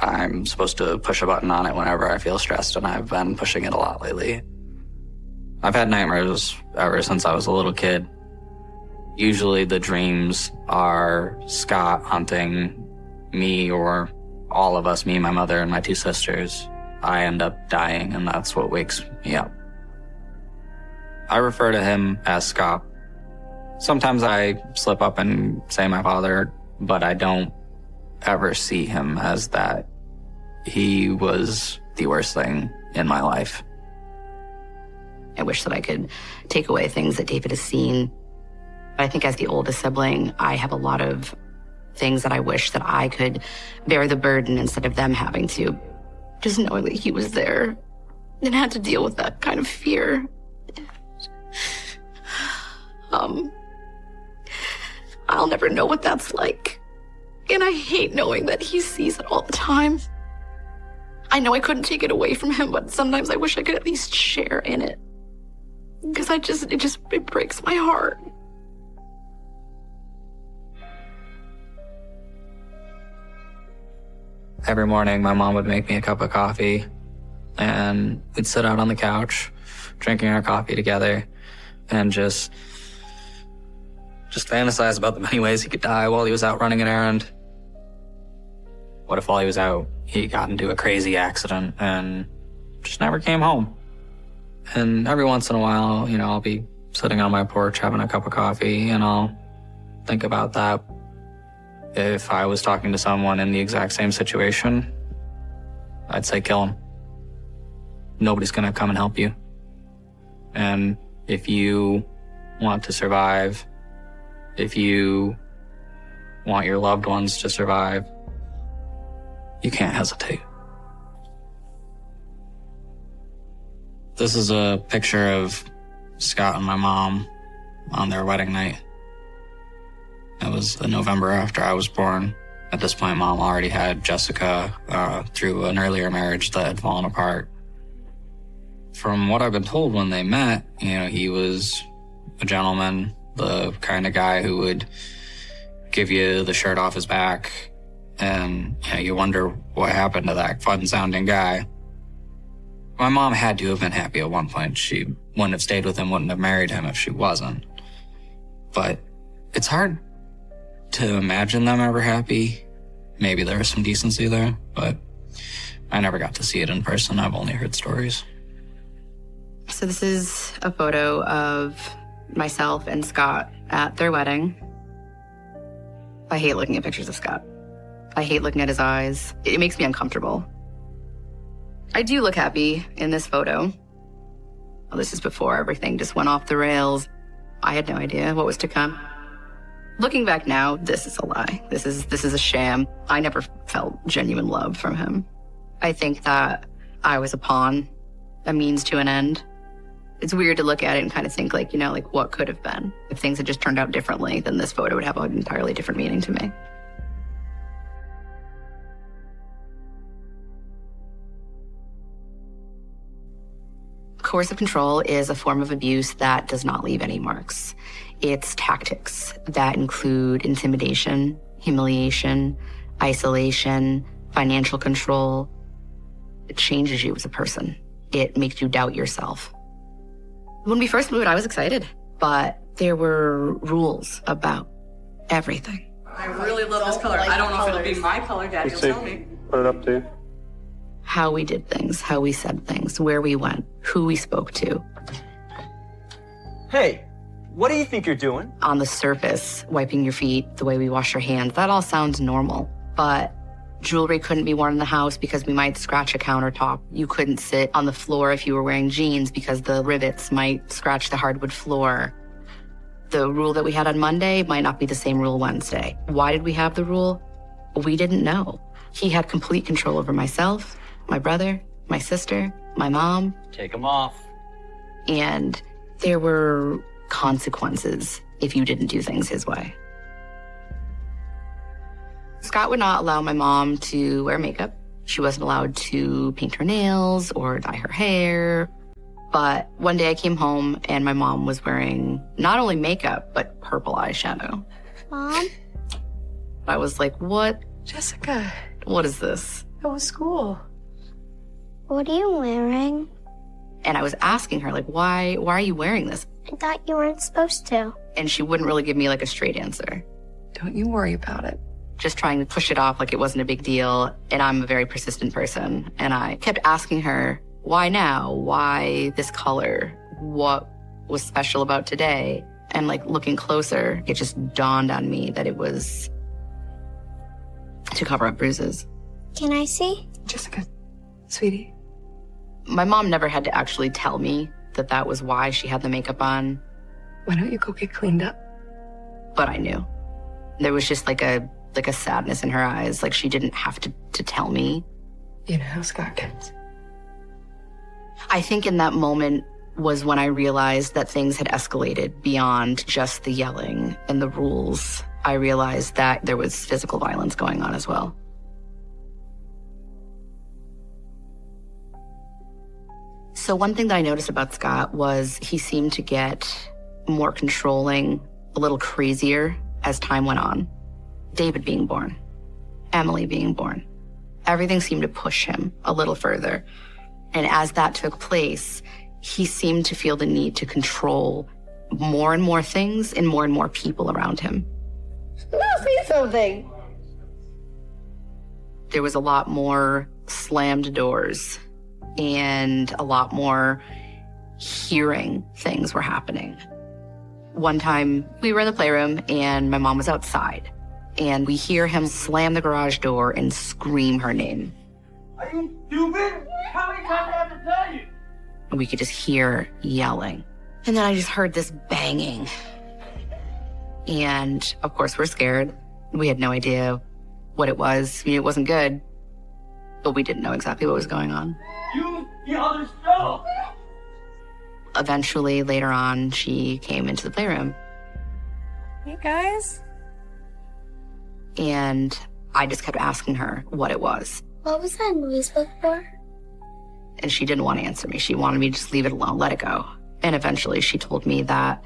I'm supposed to push a button on it whenever I feel stressed, and I've been pushing it a lot lately. I've had nightmares ever since I was a little kid. Usually the dreams are Scott hunting me or all of us, me, my mother, and my two sisters. I end up dying, and that's what wakes me up. I refer to him as Scott. Sometimes I slip up and say my father, but I don't ever see him as that. He was the worst thing in my life. I wish that I could take away things that David has seen. I think as the oldest sibling, I have a lot of things that I wish that I could bear the burden instead of them having to. Just knowing that he was there and had to deal with that kind of fear. I'll never know what that's like. And I hate knowing that he sees it all the time. I know I couldn't take it away from him, but sometimes I wish I could at least share in it. Because it breaks my heart. Every morning, my mom would make me a cup of coffee, and we'd sit out on the couch, drinking our coffee together, and just fantasize about the many ways he could die while he was out running an errand. What if while he was out, he got into a crazy accident and just never came home? And every once in a while, I'll be sitting on my porch having a cup of coffee, and I'll think about that. If I was talking to someone in the exact same situation, I'd say kill him. Nobody's gonna come and help you. And if you want to survive, if you want your loved ones to survive, you can't hesitate. This is a picture of Scott and my mom on their wedding night. It was the November after I was born. At this point, Mom already had Jessica through an earlier marriage that had fallen apart. From what I've been told when they met, he was a gentleman, the kind of guy who would give you the shirt off his back, and you wonder what happened to that fun-sounding guy. My mom had to have been happy at one point. She wouldn't have stayed with him, wouldn't have married him if she wasn't. But it's hard to imagine them ever happy. Maybe there was some decency there, but I never got to see it in person. I've only heard stories. So this is a photo of myself and Scott at their wedding. I hate looking at pictures of Scott. I hate looking at his eyes. It makes me uncomfortable. I do look happy in this photo. Well, this is before everything just went off the rails. I had no idea what was to come. Looking back now, this is a lie. This is a sham. I never felt genuine love from him. I think that I was a pawn, a means to an end. It's weird to look at it and kind of think like what could have been. If things had just turned out differently, then this photo would have an entirely different meaning to me. Coercive control is a form of abuse that does not leave any marks. It's tactics that include intimidation, humiliation, isolation, financial control. It changes you as a person. It makes you doubt yourself. When we first moved, I was excited, but there were rules about everything. I really love this color. I don't know if it'll be my color, Dad. You'll tell me. Put it up to you. How we did things, how we said things, where we went, who we spoke to. Hey, what do you think you're doing? On the surface, wiping your feet, the way we wash our hands, that all sounds normal. But jewelry couldn't be worn in the house because we might scratch a countertop. You couldn't sit on the floor if you were wearing jeans because the rivets might scratch the hardwood floor. The rule that we had on Monday might not be the same rule Wednesday. Why did we have the rule? We didn't know. He had complete control over myself, my brother, my sister, my mom. Take them off. And there were consequences if you didn't do things his way. Scott would not allow my mom to wear makeup. She wasn't allowed to paint her nails or dye her hair. But one day I came home and my mom was wearing not only makeup, but purple eyeshadow. Mom? I was like, what? Jessica. what is this? How was school? What are you wearing? And I was asking her, like, why are you wearing this? I thought you weren't supposed to. And she wouldn't really give me like a straight answer. Don't you worry about it. Just trying to push it off like it wasn't a big deal. And I'm a very persistent person. And I kept asking her, why now? Why this color? What was special about today? And like looking closer, it just dawned on me that it was to cover up bruises. Can I see? Jessica, sweetie. My mom never had to actually tell me that that was why she had the makeup on, Why don't you go get cleaned up? but I knew. There was just like a sadness in her eyes, like she didn't have to tell me. You know how Scott gets. I think in that moment was when I realized that things had escalated beyond just the yelling and the rules. I realized that there was physical violence going on as well. So one thing that I noticed about Scott was he seemed to get more controlling, a little crazier as time went on. David being born, Emily being born, everything seemed to push him a little further. And as that took place, he seemed to feel the need to control more and more things and more people around him. Now say something. There was a lot more slammed doors and a lot more hearing things were happening. One time we were in the playroom and my mom was outside and we hear him slam the garage door and scream her name. Are you stupid? How many times do I have to tell you? And we could just hear yelling. And then I just heard this banging. And of course we're scared. We had no idea what it was. I mean, it wasn't good, but we didn't know exactly what was going on. You the other stuff. Eventually, later on, she came into the playroom. Hey, guys. And I just kept asking her what it was. What was that noise before? And she didn't want to answer me. She wanted me to just leave it alone, let it go. And eventually she told me that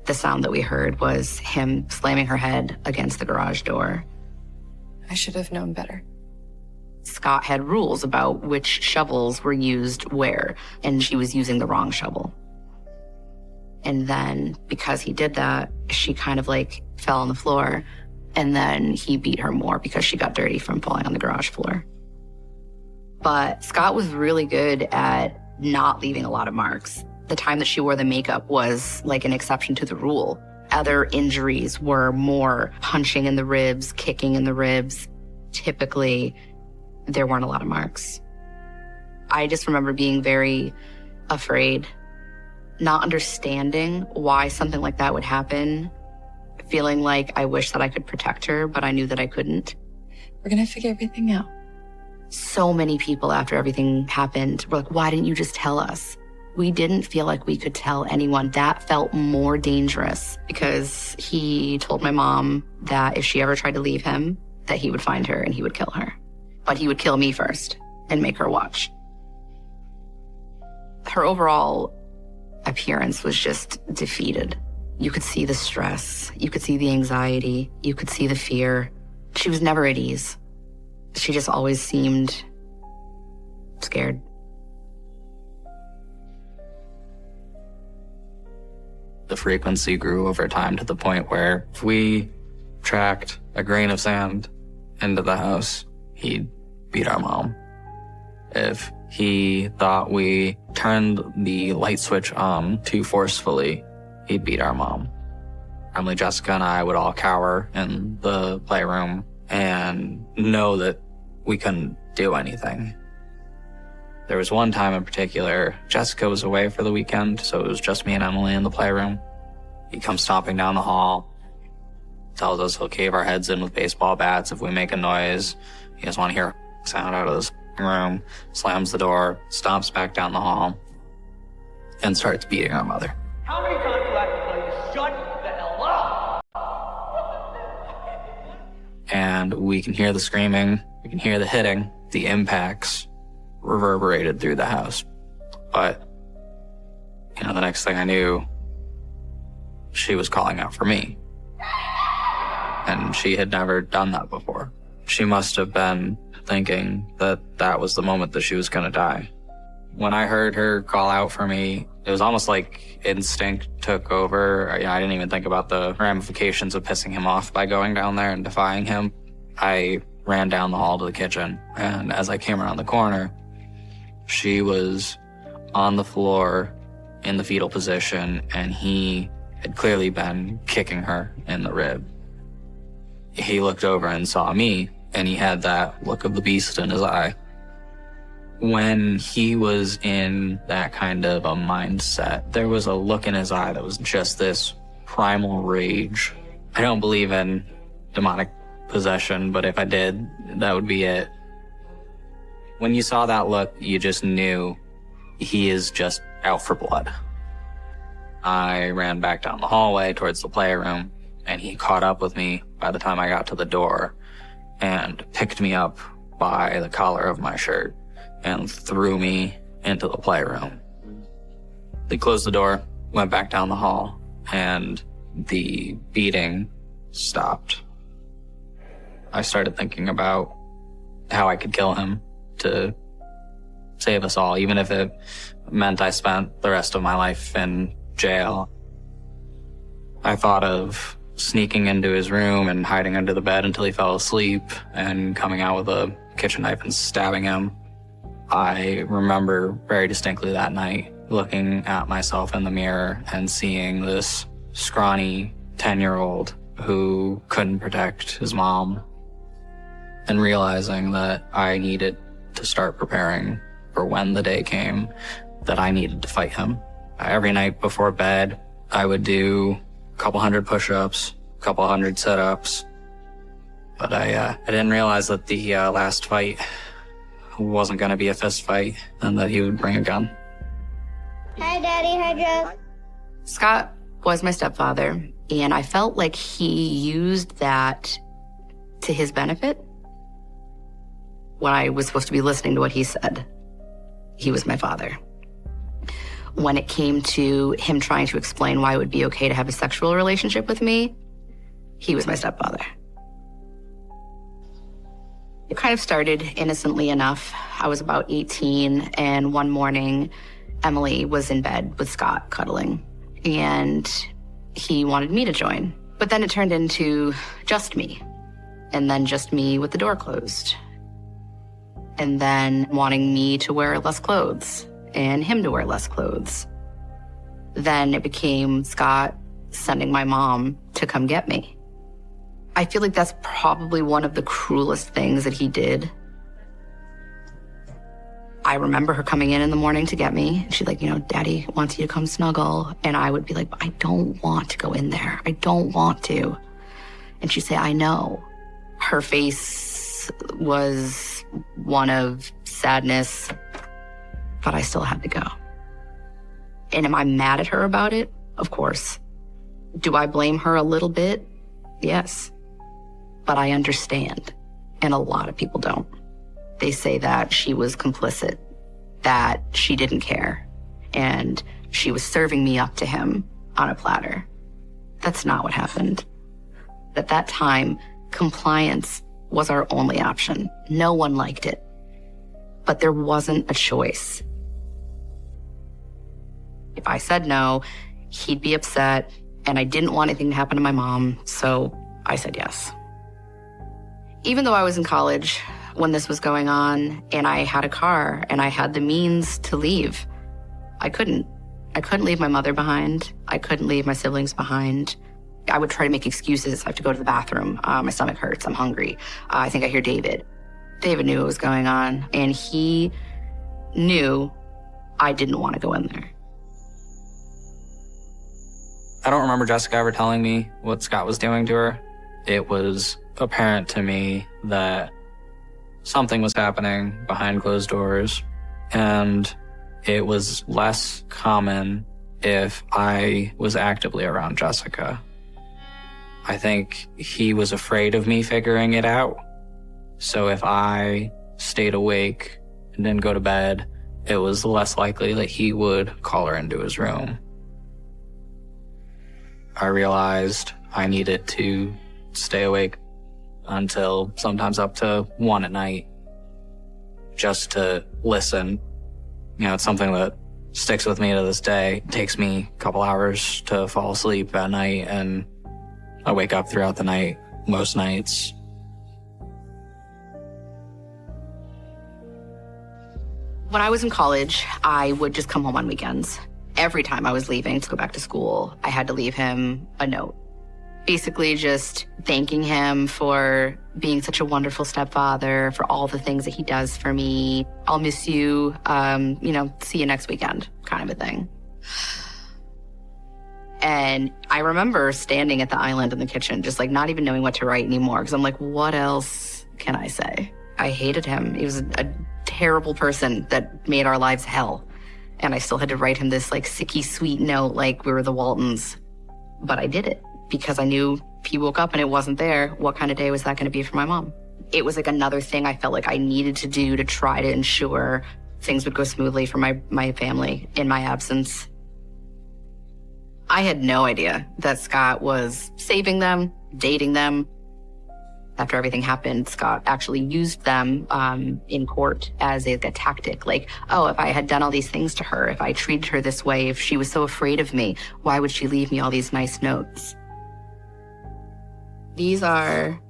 the sound that we heard was him slamming her head against the garage door. I should have known better. Scott had rules about which shovels were used where, and she was using the wrong shovel. And then because he did that, she kind of like fell on the floor, and then he beat her more because she got dirty from falling on the garage floor. But Scott was really good at not leaving a lot of marks. The time that she wore the makeup was like an exception to the rule. Other injuries were more punching in the ribs, kicking in the ribs. Typically, there weren't a lot of marks. I just remember being very afraid, not understanding why something like that would happen, feeling like I wish that I could protect her, but I knew that I couldn't. We're gonna figure everything out. So many people after everything happened were like, why didn't you just tell us? We didn't feel like we could tell anyone. That felt more dangerous because he told my mom that if she ever tried to leave him, that he would find her and he would kill her. But he would kill me first and make her watch. Her overall appearance was just defeated. You could see the stress. You could see the anxiety. You could see the fear. She was never at ease. She just always seemed scared. The frequency grew over time to the point where if we tracked a grain of sand into the house, he'd beat our mom. If he thought we turned the light switch on too forcefully, he'd beat our mom. Emily, Jessica, and I would all cower in the playroom and know that we couldn't do anything. There was one time in particular, Jessica was away for the weekend, so it was just me and Emily in the playroom. He comes stomping down the hall, tells us he'll cave our heads in with baseball bats if we make a noise. He doesn't want to hear a sound out of this room, slams the door, stomps back down the hall, and starts beating our mother. How many times do I have to tell you to shut the hell up? And we can hear the screaming, we can hear the hitting, the impacts reverberated through the house. But, the next thing I knew, she was calling out for me. And she had never done that before. She must have been thinking that that was the moment that she was going to die. When I heard her call out for me, it was almost like instinct took over. I didn't even think about the ramifications of pissing him off by going down there and defying him. I ran down the hall to the kitchen, and as I came around the corner, she was on the floor in the fetal position, and he had clearly been kicking her in the rib. He looked over and saw me, and he had that look of the beast in his eye. When he was in that kind of a mindset, there was a look in his eye that was just this primal rage. I don't believe in demonic possession, but if I did, that would be it. When you saw that look, you just knew he is just out for blood. I ran back down the hallway towards the playroom, and he caught up with me by the time I got to the door and picked me up by the collar of my shirt and threw me into the playroom. They closed the door, went back down the hall, and the beating stopped. I started thinking about how I could kill him to save us all, even if it meant I spent the rest of my life in jail. I thought of sneaking into his room and hiding under the bed until he fell asleep and coming out with a kitchen knife and stabbing him. I remember very distinctly that night looking at myself in the mirror and seeing this scrawny 10-year-old who couldn't protect his mom, and realizing that I needed to start preparing for when the day came that I needed to fight him. Every night before bed, I would do a couple hundred push-ups, a couple hundred sit-ups, but I didn't realize that the last fight wasn't going to be a fist fight and that he would bring a gun. Hi, Daddy. Hi, Joe. Scott was my stepfather, and I felt like he used that to his benefit. When I was supposed to be listening to what he said, he was my father. When it came to him trying to explain why it would be okay to have a sexual relationship with me, he was my stepfather. It kind of started innocently enough. I was about 18, and one morning, Emily was in bed with Scott cuddling, and he wanted me to join. But then it turned into just me, and then just me with the door closed, and then wanting me to wear less clothes and him to wear less clothes. Then it became Scott sending my mom to come get me. I feel like that's probably one of the cruelest things that he did. I remember her coming in the morning to get me. She's like, Daddy wants you to come snuggle. And I would be like, I don't want to go in there. I don't want to. And she'd say, I know. Her face was one of sadness, but I still had to go. And am I mad at her about it? Of course. Do I blame her a little bit? Yes. But I understand, and a lot of people don't. They say that she was complicit, that she didn't care, and she was serving me up to him on a platter. That's not what happened. At that time, compliance was our only option. No one liked it, but there wasn't a choice. If I said no, he'd be upset, and I didn't want anything to happen to my mom, so I said yes. Even though I was in college when this was going on, and I had a car, and I had the means to leave, I couldn't. I couldn't leave my mother behind. I couldn't leave my siblings behind. I would try to make excuses. I have to go to the bathroom. My stomach hurts. I'm hungry. I think I hear David. David knew what was going on, and he knew I didn't want to go in there. I don't remember Jessica ever telling me what Scott was doing to her. It was apparent to me that something was happening behind closed doors, and it was less common if I was actively around Jessica. I think he was afraid of me figuring it out. So if I stayed awake and didn't go to bed, it was less likely that he would call her into his room. I realized I needed to stay awake until sometimes up to 1 at night just to listen. You know, it's something that sticks with me to this day. It takes me a couple hours to fall asleep at night, and I wake up throughout the night most nights. When I was in college, I would just come home on weekends. Every time I was leaving to go back to school, I had to leave him a note. Basically just thanking him for being such a wonderful stepfather, for all the things that he does for me. I'll miss you, see you next weekend, kind of a thing. And I remember standing at the island in the kitchen, just like not even knowing what to write anymore, because I'm like, what else can I say? I hated him. He was a terrible person that made our lives hell. And I still had to write him this like sicky sweet note like we were the Waltons. But I did it because I knew if he woke up and it wasn't there, what kind of day was that going to be for my mom? It was like another thing I felt like I needed to do to try to ensure things would go smoothly for my family in my absence. I had no idea that Scott was saving them, dating them. After everything happened, Scott actually used them in court as a tactic. Like, oh, if I had done all these things to her, if I treated her this way, if she was so afraid of me, why would she leave me all these nice notes? These are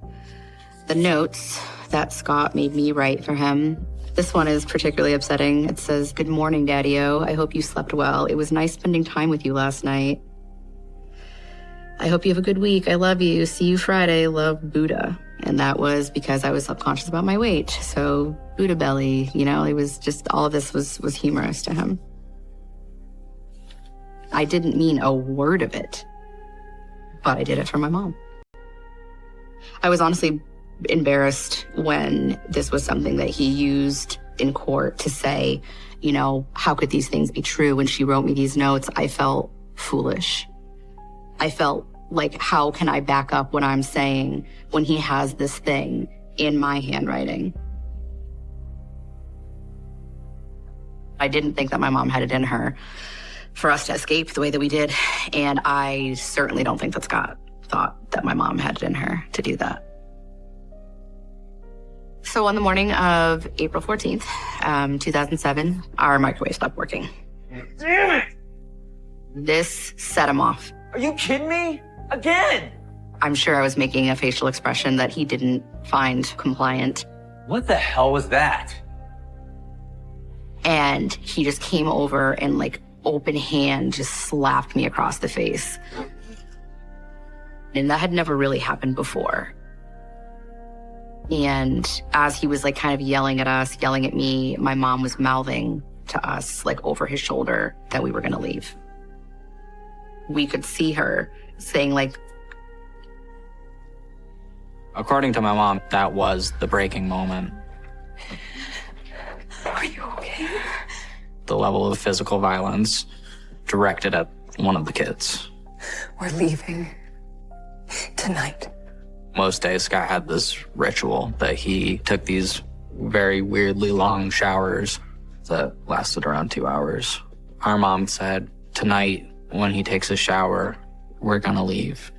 the notes that Scott made me write for him. This one is particularly upsetting. It says, "Good morning, Daddy-O. I hope you slept well. It was nice spending time with you last night. I hope you have a good week. I love you. See you Friday. Love, Buddha." And that was because I was subconscious about my weight. So Buddha belly, it was just, all of this was humorous to him. I didn't mean a word of it, but I did it for my mom. I was honestly embarrassed when this was something that he used in court to say, how could these things be true? When she wrote me these notes, I felt foolish. I felt like, how can I back up what I'm saying when he has this thing in my handwriting? I didn't think that my mom had it in her for us to escape the way that we did. And I certainly don't think that Scott thought that my mom had it in her to do that. So on the morning of April 14th, 2007, our microwave stopped working. Damn it! This set him off. Are you kidding me? Again? I'm sure I was making a facial expression that he didn't find compliant. What the hell was that? And he just came over and like open hand just slapped me across the face. And that had never really happened before. And as he was like kind of yelling at us, yelling at me, my mom was mouthing to us like over his shoulder that we were going to leave. We could see her saying like, According to my mom, that was the breaking moment. Are you okay? The level of physical violence directed at one of the kids. We're leaving tonight. Most days, Scott had this ritual that he took these very weirdly long showers that lasted around 2 hours. Our mom said, tonight, when he takes a shower, we're gonna leave.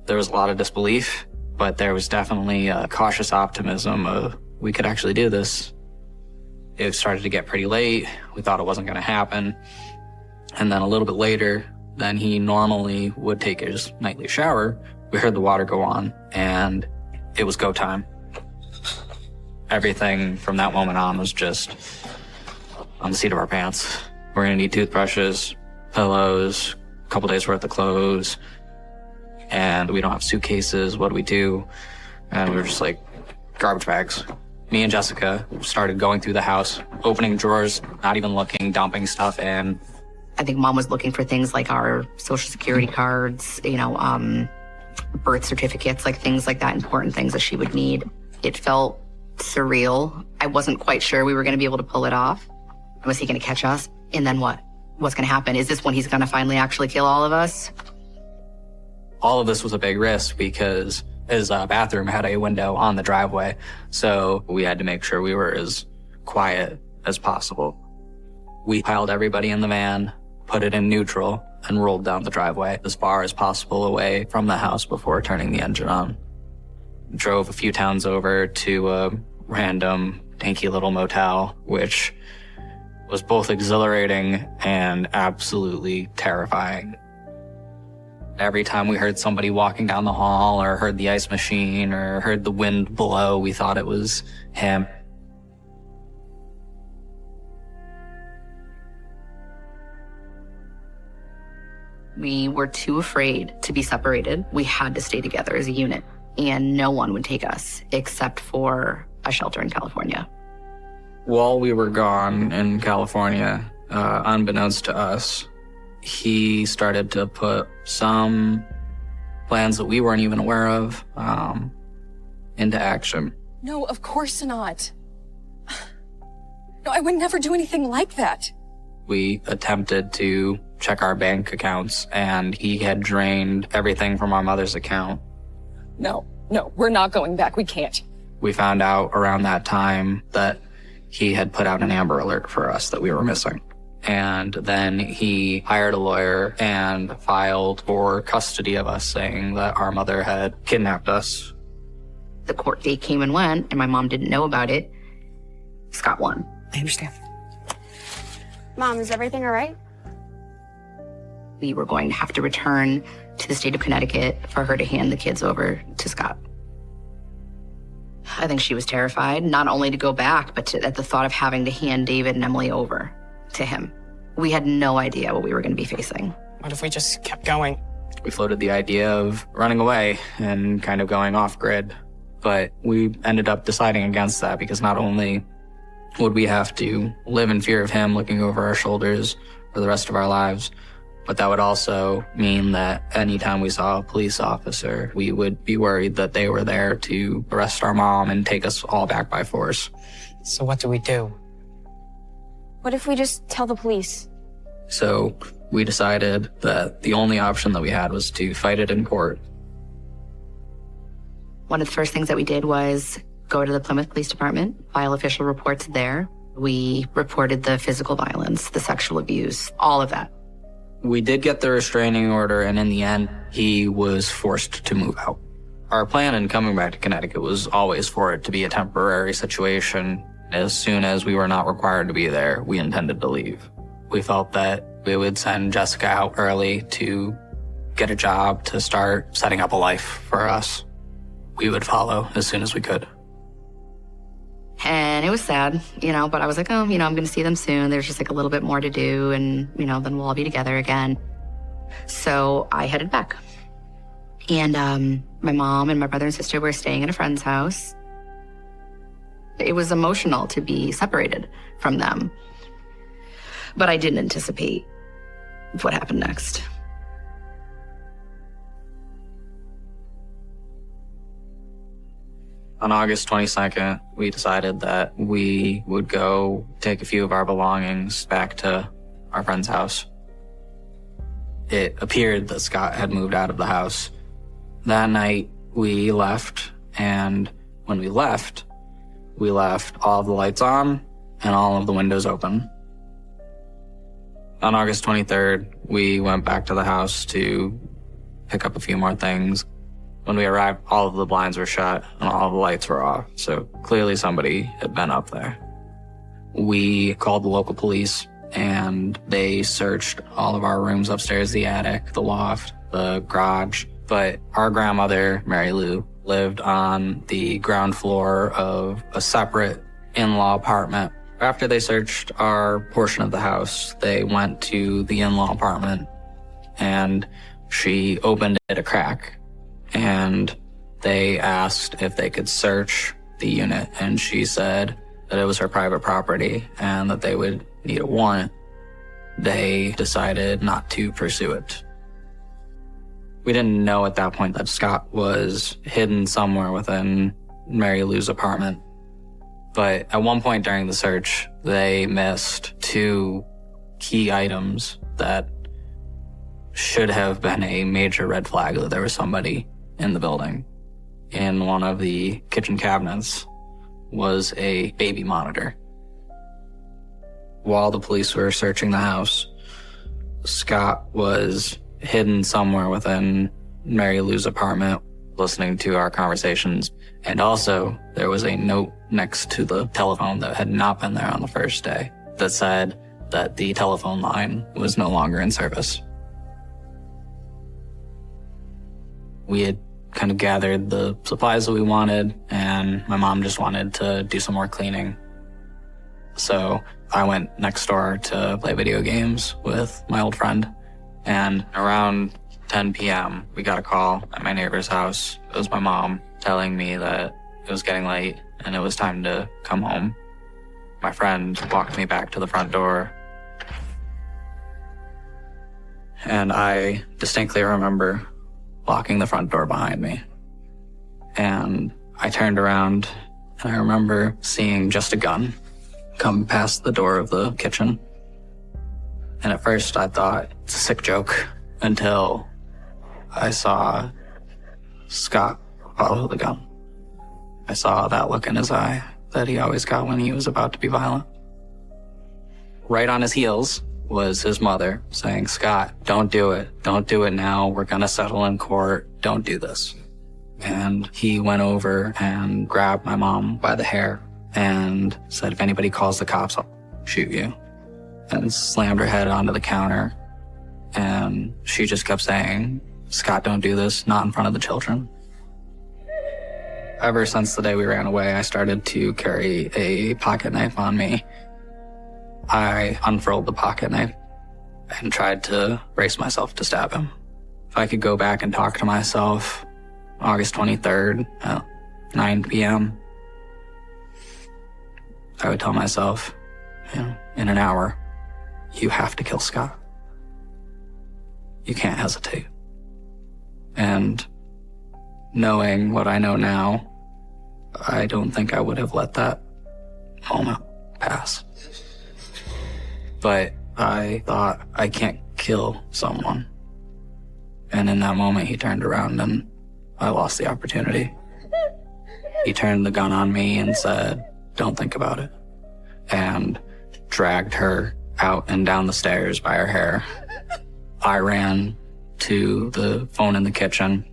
There was a lot of disbelief, but there was definitely a cautious optimism of, we could actually do this. It started to get pretty late. We thought it wasn't gonna happen. And then a little bit later than he normally would take his nightly shower, we heard the water go on, and it was go time. Everything from that moment on was just on the seat of our pants. We're gonna need toothbrushes, pillows, a couple days worth of clothes, and we don't have suitcases. What do we do? And we were just like, garbage bags. Me and Jessica started going through the house, opening drawers, not even looking, dumping stuff in. I think mom was looking for things like our social security cards, birth certificates, like things like that, important things that she would need. It felt surreal. I wasn't quite sure we were going to be able to pull it off. Was he going to catch us? And then what? What's going to happen? Is this when he's going to finally actually kill all of us? All of this was a big risk because his bathroom had a window on the driveway. So we had to make sure we were as quiet as possible. We piled everybody in the van, put it in neutral, and rolled down the driveway as far as possible away from the house before turning the engine on. drove a few towns over to a random dinky little motel, which was both exhilarating and absolutely terrifying. Every time we heard somebody walking down the hall or heard the ice machine or heard the wind blow, we thought it was him. We were too afraid to be separated. We had to stay together as a unit, and no one would take us except for a shelter in California. While we were gone in California, unbeknownst to us, he started to put some plans that we weren't even aware of into action. No, of course not. No, I would never do anything like that. We attempted to check our bank accounts, and he had drained everything from our mother's account. No, we're not going back. We can't. We found out around that time that he had put out an Amber Alert for us that we were missing. And then he hired a lawyer and filed for custody of us, saying that our mother had kidnapped us. The court date came and went, and my mom didn't know about it. Scott won. I understand. Mom, is everything all right? We were going to have to return to the state of Connecticut for her to hand the kids over to Scott. I think she was terrified, not only to go back, but at the thought of having to hand David and Emily over to him. We had no idea what we were going to be facing. What if we just kept going? We floated the idea of running away and kind of going off grid, but we ended up deciding against that because not only would we have to live in fear of him looking over our shoulders for the rest of our lives, but that would also mean that anytime we saw a police officer, we would be worried that they were there to arrest our mom and take us all back by force. So what do we do? What if we just tell the police? So we decided that the only option that we had was to fight it in court. One of the first things that we did was go to the Plymouth Police Department, file official reports there. We reported the physical violence, the sexual abuse, all of that. We did get the restraining order, and in the end, he was forced to move out. Our plan in coming back to Connecticut was always for it to be a temporary situation. As soon as we were not required to be there, we intended to leave. We felt that we would send Jessica out early to get a job, to start setting up a life for us. We would follow as soon as we could. And it was sad, but I was like, I'm going to see them soon. There's just like a little bit more to do, and, then we'll all be together again. So I headed back. And my mom and my brother and sister were staying at a friend's house. It was emotional to be separated from them. But I didn't anticipate what happened next. On August 22nd, we decided that we would go take a few of our belongings back to our friend's house. It appeared that Scott had moved out of the house. That night, we left, and when we left all of the lights on and all of the windows open. On August 23rd, we went back to the house to pick up a few more things. When we arrived, all of the blinds were shut and all of the lights were off, so clearly somebody had been up there. We called the local police, and they searched all of our rooms upstairs, the attic, the loft, the garage. But our grandmother, Mary Lou, lived on the ground floor of a separate in-law apartment. After they searched our portion of the house, they went to the in-law apartment, and she opened it a crack. And they asked if they could search the unit, and she said that it was her private property and that they would need a warrant. They decided not to pursue it. We didn't know at that point that Scott was hidden somewhere within Mary Lou's apartment. But at one point during the search, they missed 2 key items that should have been a major red flag that there was somebody in the building. In one of the kitchen cabinets was a baby monitor. While the police were searching the house, Scott was hidden somewhere within Mary Lou's apartment listening to our conversations. And also, there was a note next to the telephone that had not been there on the first day that said that the telephone line was no longer in service. We had kind of gathered the supplies that we wanted, and my mom just wanted to do some more cleaning. So I went next door to play video games with my old friend, and around 10 p.m., we got a call at my neighbor's house. It was my mom telling me that it was getting late and it was time to come home. My friend walked me back to the front door, and I distinctly remember locking the front door behind me. And I turned around, and I remember seeing just a gun come past the door of the kitchen. And at first I thought it's a sick joke until I saw Scott follow the gun. I saw that look in his eye that he always got when he was about to be violent. Right on his heels was his mother saying, "Scott, don't do it. Don't do it now. We're gonna settle in court. Don't do this." And he went over and grabbed my mom by the hair and said, "If anybody calls the cops, I'll shoot you." And slammed her head onto the counter. And she just kept saying, "Scott, don't do this, not in front of the children." Ever since the day we ran away, I started to carry a pocket knife on me. I unfurled the pocket knife and tried to brace myself to stab him. If I could go back and talk to myself, August 23rd at 9 p.m., I would tell myself, in an hour, you have to kill Scott. You can't hesitate. And knowing what I know now, I don't think I would have let that moment pass. But I thought, I can't kill someone. And in that moment, he turned around and I lost the opportunity. He turned the gun on me and said, "Don't think about it," and dragged her out and down the stairs by her hair. I ran to the phone in the kitchen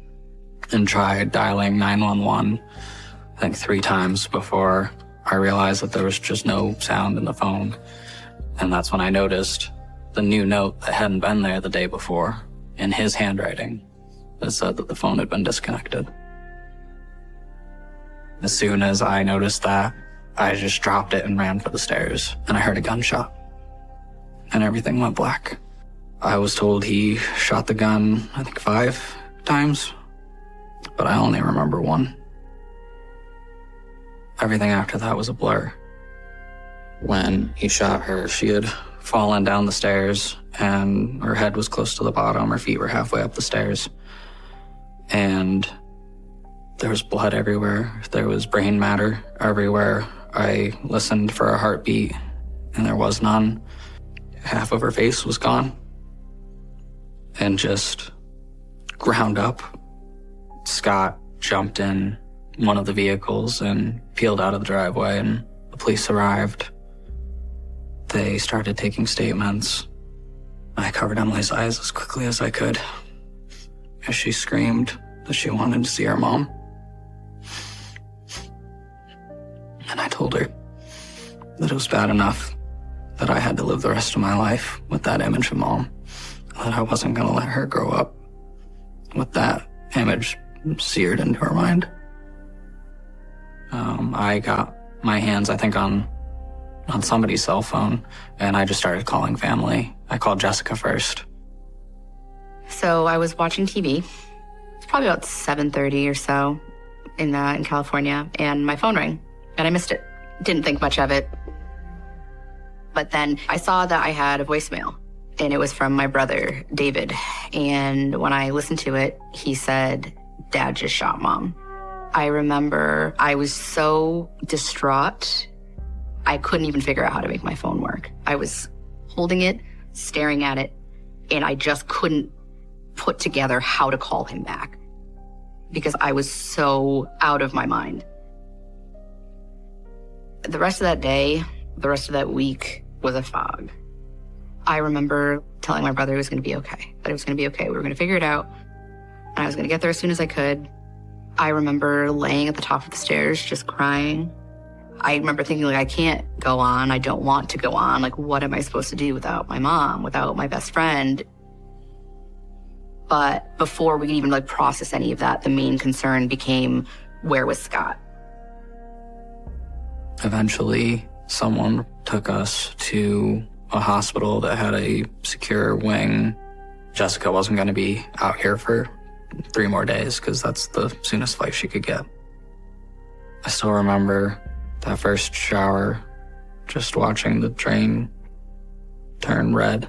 and tried dialing 911, I think 3 times before I realized that there was just no sound in the phone. And that's when I noticed the new note that hadn't been there the day before in his handwriting that said that the phone had been disconnected. As soon as I noticed that, I just dropped it and ran for the stairs, and I heard a gunshot, and everything went black. I was told he shot the gun, I think 5 times, but I only remember 1. Everything after that was a blur. When he shot her, she had fallen down the stairs, and her head was close to the bottom. Her feet were halfway up the stairs. And there was blood everywhere. There was brain matter everywhere. I listened for a heartbeat, and there was none. Half of her face was gone. And just ground up. Scott jumped in one of the vehicles and peeled out of the driveway, and the police arrived. They started taking statements. I covered Emily's eyes as quickly as I could as she screamed that she wanted to see her mom. And I told her that it was bad enough that I had to live the rest of my life with that image of mom, that I wasn't going to let her grow up with that image seared into her mind. I got my hands, I think, on somebody's cell phone, and I just started calling family. I called Jessica first. So I was watching TV. It's probably about 7:30 or so in California, and my phone rang, and I missed it. Didn't think much of it. But then I saw that I had a voicemail, and it was from my brother, David. And when I listened to it, he said, "Dad just shot Mom." I remember I was so distraught, I couldn't even figure out how to make my phone work. I was holding it, staring at it, and I just couldn't put together how to call him back because I was so out of my mind. The rest of that day, the rest of that week was a fog. I remember telling my brother it was going to be okay, that it was going to be okay. We were going to figure it out, and I was going to get there as soon as I could. I remember laying at the top of the stairs just crying. I remember thinking, like, I can't go on. I don't want to go on. Like, what am I supposed to do without my mom, without my best friend? But before we could even, like, process any of that, the main concern became, where was Scott? Eventually, someone took us to a hospital that had a secure wing. Jessica wasn't going to be out here for 3 more days because that's the soonest flight she could get. I still remember that first shower, just watching the drain turn red.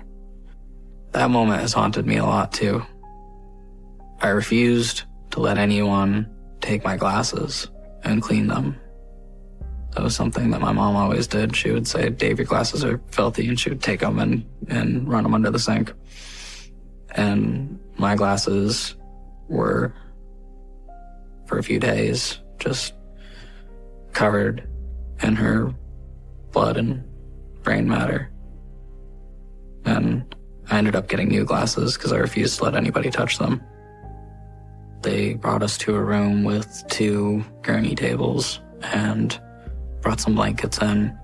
That moment has haunted me a lot too. I refused to let anyone take my glasses and clean them. That was something that my mom always did. She would say, Dave, your glasses are filthy, and she would take them and run them under the sink. And my glasses were, for a few days, just covered in her blood and brain matter. And I ended up getting new glasses because I refused to let anybody touch them. They brought us to a room with 2 gurney tables and brought some blankets in,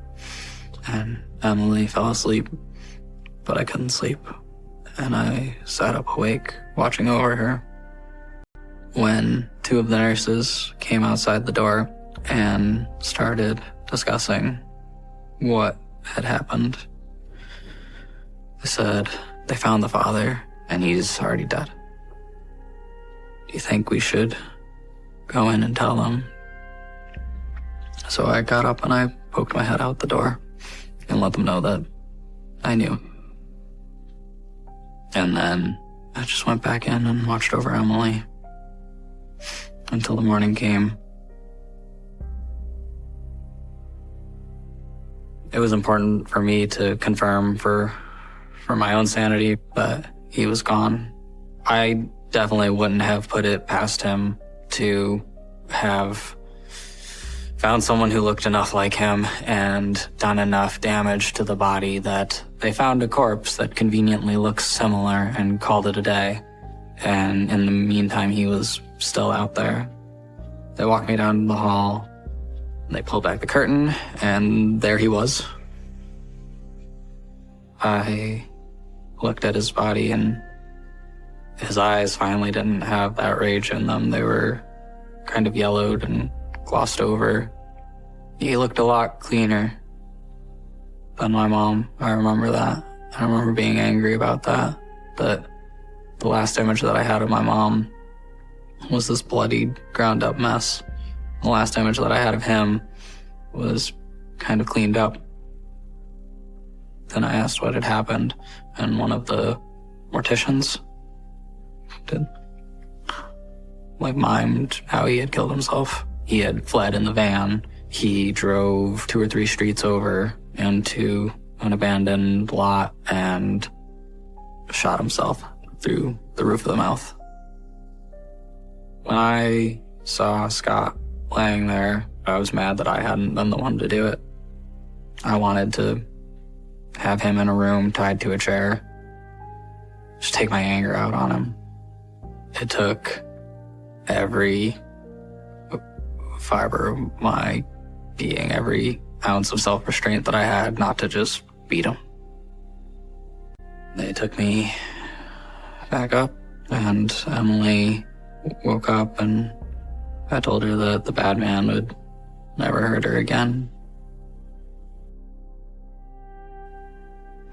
and Emily fell asleep, but I couldn't sleep, and I sat up awake watching over her when 2 of the nurses came outside the door and started discussing what had happened. They said they found the father and he's already dead. Do you think we should go in and tell them? So I got up and I poked my head out the door and let them know that I knew. And then I just went back in and watched over Emily until the morning came. It was important for me to confirm for my own sanity that he was gone. I definitely wouldn't have put it past him to have found someone who looked enough like him and done enough damage to the body that they found a corpse that conveniently looks similar and called it a day. And in the meantime, he was still out there. They walked me down the hall, and they pulled back the curtain, and there he was. I looked at his body, and his eyes finally didn't have that rage in them. They were kind of yellowed and glossed over. He looked a lot cleaner than my mom. I remember that. I remember being angry about that. That the last image that I had of my mom was this bloodied, ground up mess. The last image that I had of him was kind of cleaned up. Then I asked what had happened, and one of the morticians mimed how he had killed himself. He had fled in the van. He drove 2 or 3 streets over into an abandoned lot and shot himself through the roof of the mouth. When I saw Scott laying there, I was mad that I hadn't been the one to do it. I wanted to have him in a room tied to a chair, just take my anger out on him. It took every fiber of my being, every ounce of self-restraint that I had not to just beat him. They took me back up, and Emily woke up, and I told her that the bad man would never hurt her again.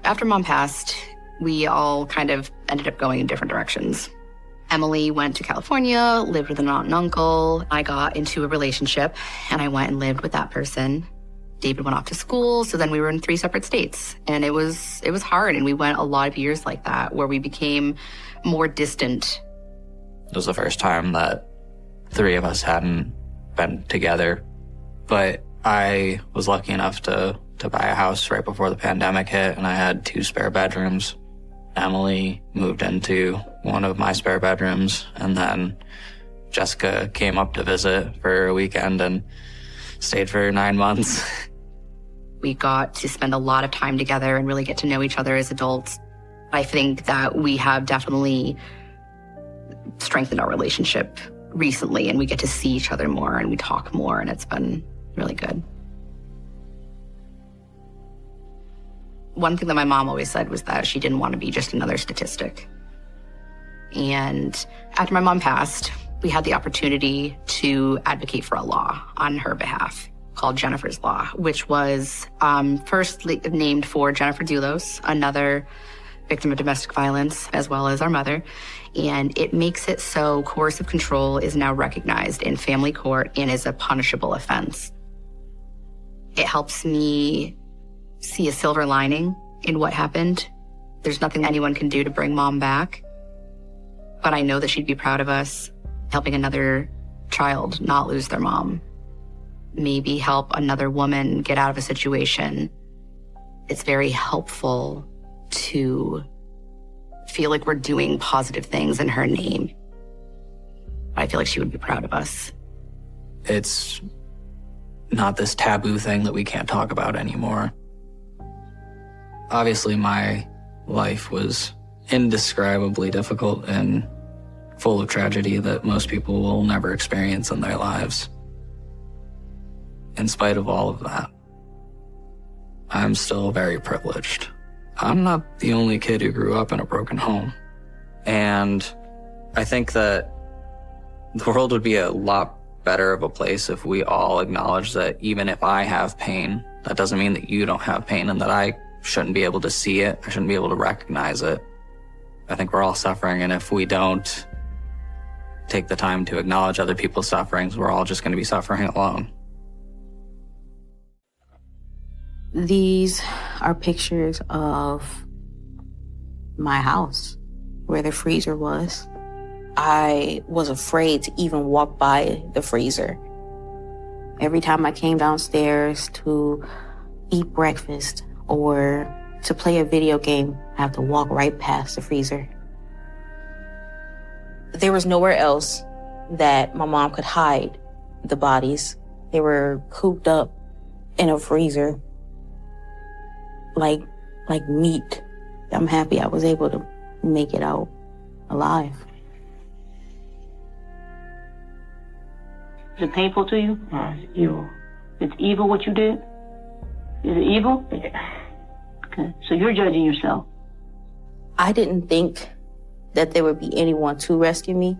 After Mom passed, we all kind of ended up going in different directions. Emily went to California, lived with an aunt and uncle. I got into a relationship, and I went and lived with that person. David went off to school, so then we were in 3 separate states. And it was hard, and we went a lot of years like that, where we became more distant. It was the first time that 3 of us hadn't been together. But I was lucky enough to buy a house right before the pandemic hit, and I had 2 spare bedrooms. Emily moved into one of my spare bedrooms, and then Jessica came up to visit for a weekend and stayed for 9 months. We got to spend a lot of time together and really get to know each other as adults. I think that we have definitely strengthened our relationship recently, and we get to see each other more and we talk more, and it's been really good. One thing that my mom always said was that she didn't want to be just another statistic. And after my mom passed, we had the opportunity to advocate for a law on her behalf called Jennifer's Law, which was first named for Jennifer Dulos, another victim of domestic violence, as well as our mother. And it makes it so coercive control is now recognized in family court and is a punishable offense. It helps me see a silver lining in what happened. There's nothing anyone can do to bring Mom back, but I know that she'd be proud of us helping another child not lose their mom. Maybe help another woman get out of a situation. It's very helpful to feel like we're doing positive things in her name. I feel like she would be proud of us. It's not this taboo thing that we can't talk about anymore. Obviously, my life was indescribably difficult and full of tragedy that most people will never experience in their lives. In spite of all of that, I'm still very privileged. I'm not the only kid who grew up in a broken home. And I think that the world would be a lot better of a place if we all acknowledge that even if I have pain, that doesn't mean that you don't have pain and that I shouldn't be able to see it. I shouldn't be able to recognize it. I think we're all suffering, and if we don't take the time to acknowledge other people's sufferings, we're all just going to be suffering alone. These are pictures of my house, where the freezer was. I was afraid to even walk by the freezer. Every time I came downstairs to eat breakfast or to play a video game, I have to walk right past the freezer. There was nowhere else that my mom could hide the bodies. They were cooped up in a freezer like meat. I'm happy I was able to make it out alive. Is it painful to you? No, it's evil. It's evil what you did? Is it evil? Yeah. Okay, so you're judging yourself. I didn't think that there would be anyone to rescue me.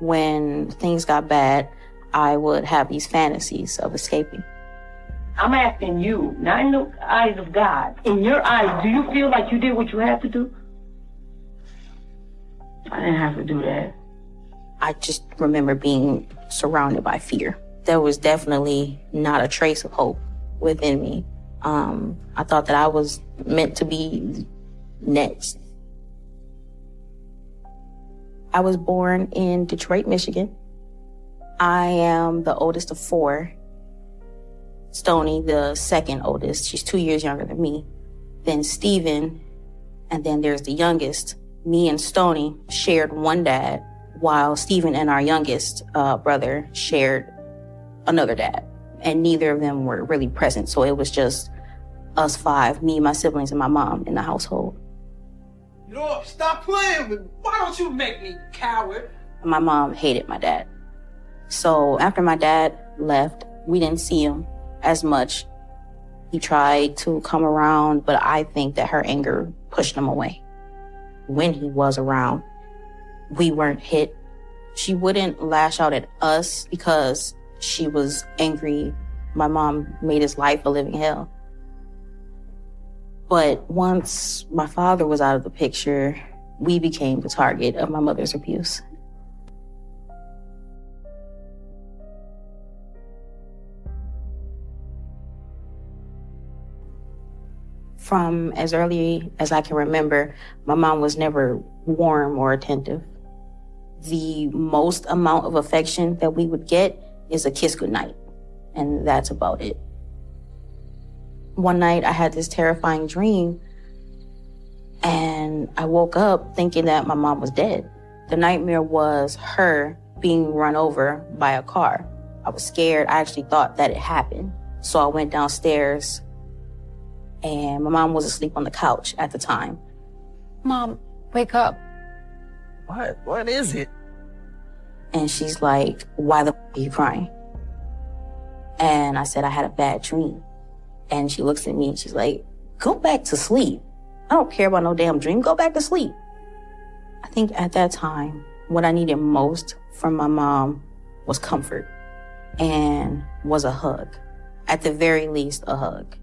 When things got bad, I would have these fantasies of escaping. I'm asking you, not in the eyes of God. In your eyes, do you feel like you did what you had to do? I didn't have to do that. I just remember being surrounded by fear. There was definitely not a trace of hope within me. I thought that I was meant to be next. I was born in Detroit, Michigan. I am the oldest of four. Stoney, the second oldest. She's 2 years younger than me. Then Steven, and then there's the youngest. Me and Stoney shared one dad, while Steven and our youngest brother shared another dad. And neither of them were really present, so it was just us five, me, my siblings, and my mom in the household. You know, stop playing with me. Why don't you make me coward? My mom hated my dad. So after my dad left, we didn't see him as much. He tried to come around, but I think that her anger pushed him away. When he was around, we weren't hit. She wouldn't lash out at us because she was angry. My mom made his life a living hell. But once my father was out of the picture, we became the target of my mother's abuse. From as early as I can remember, my mom was never warm or attentive. The most amount of affection that we would get is a kiss goodnight, and that's about it. One night I had this terrifying dream, and I woke up thinking that my mom was dead. The nightmare was her being run over by a car. I was scared. I actually thought that it happened. So I went downstairs, and my mom was asleep on the couch at the time. Mom, wake up. What? What is it? And she's like, why the are you crying? And I said, I had a bad dream. And she looks at me and she's like, go back to sleep. I don't care about no damn dream. Go back to sleep. I think at that time, what I needed most from my mom was comfort and was a hug. At the very least, a hug.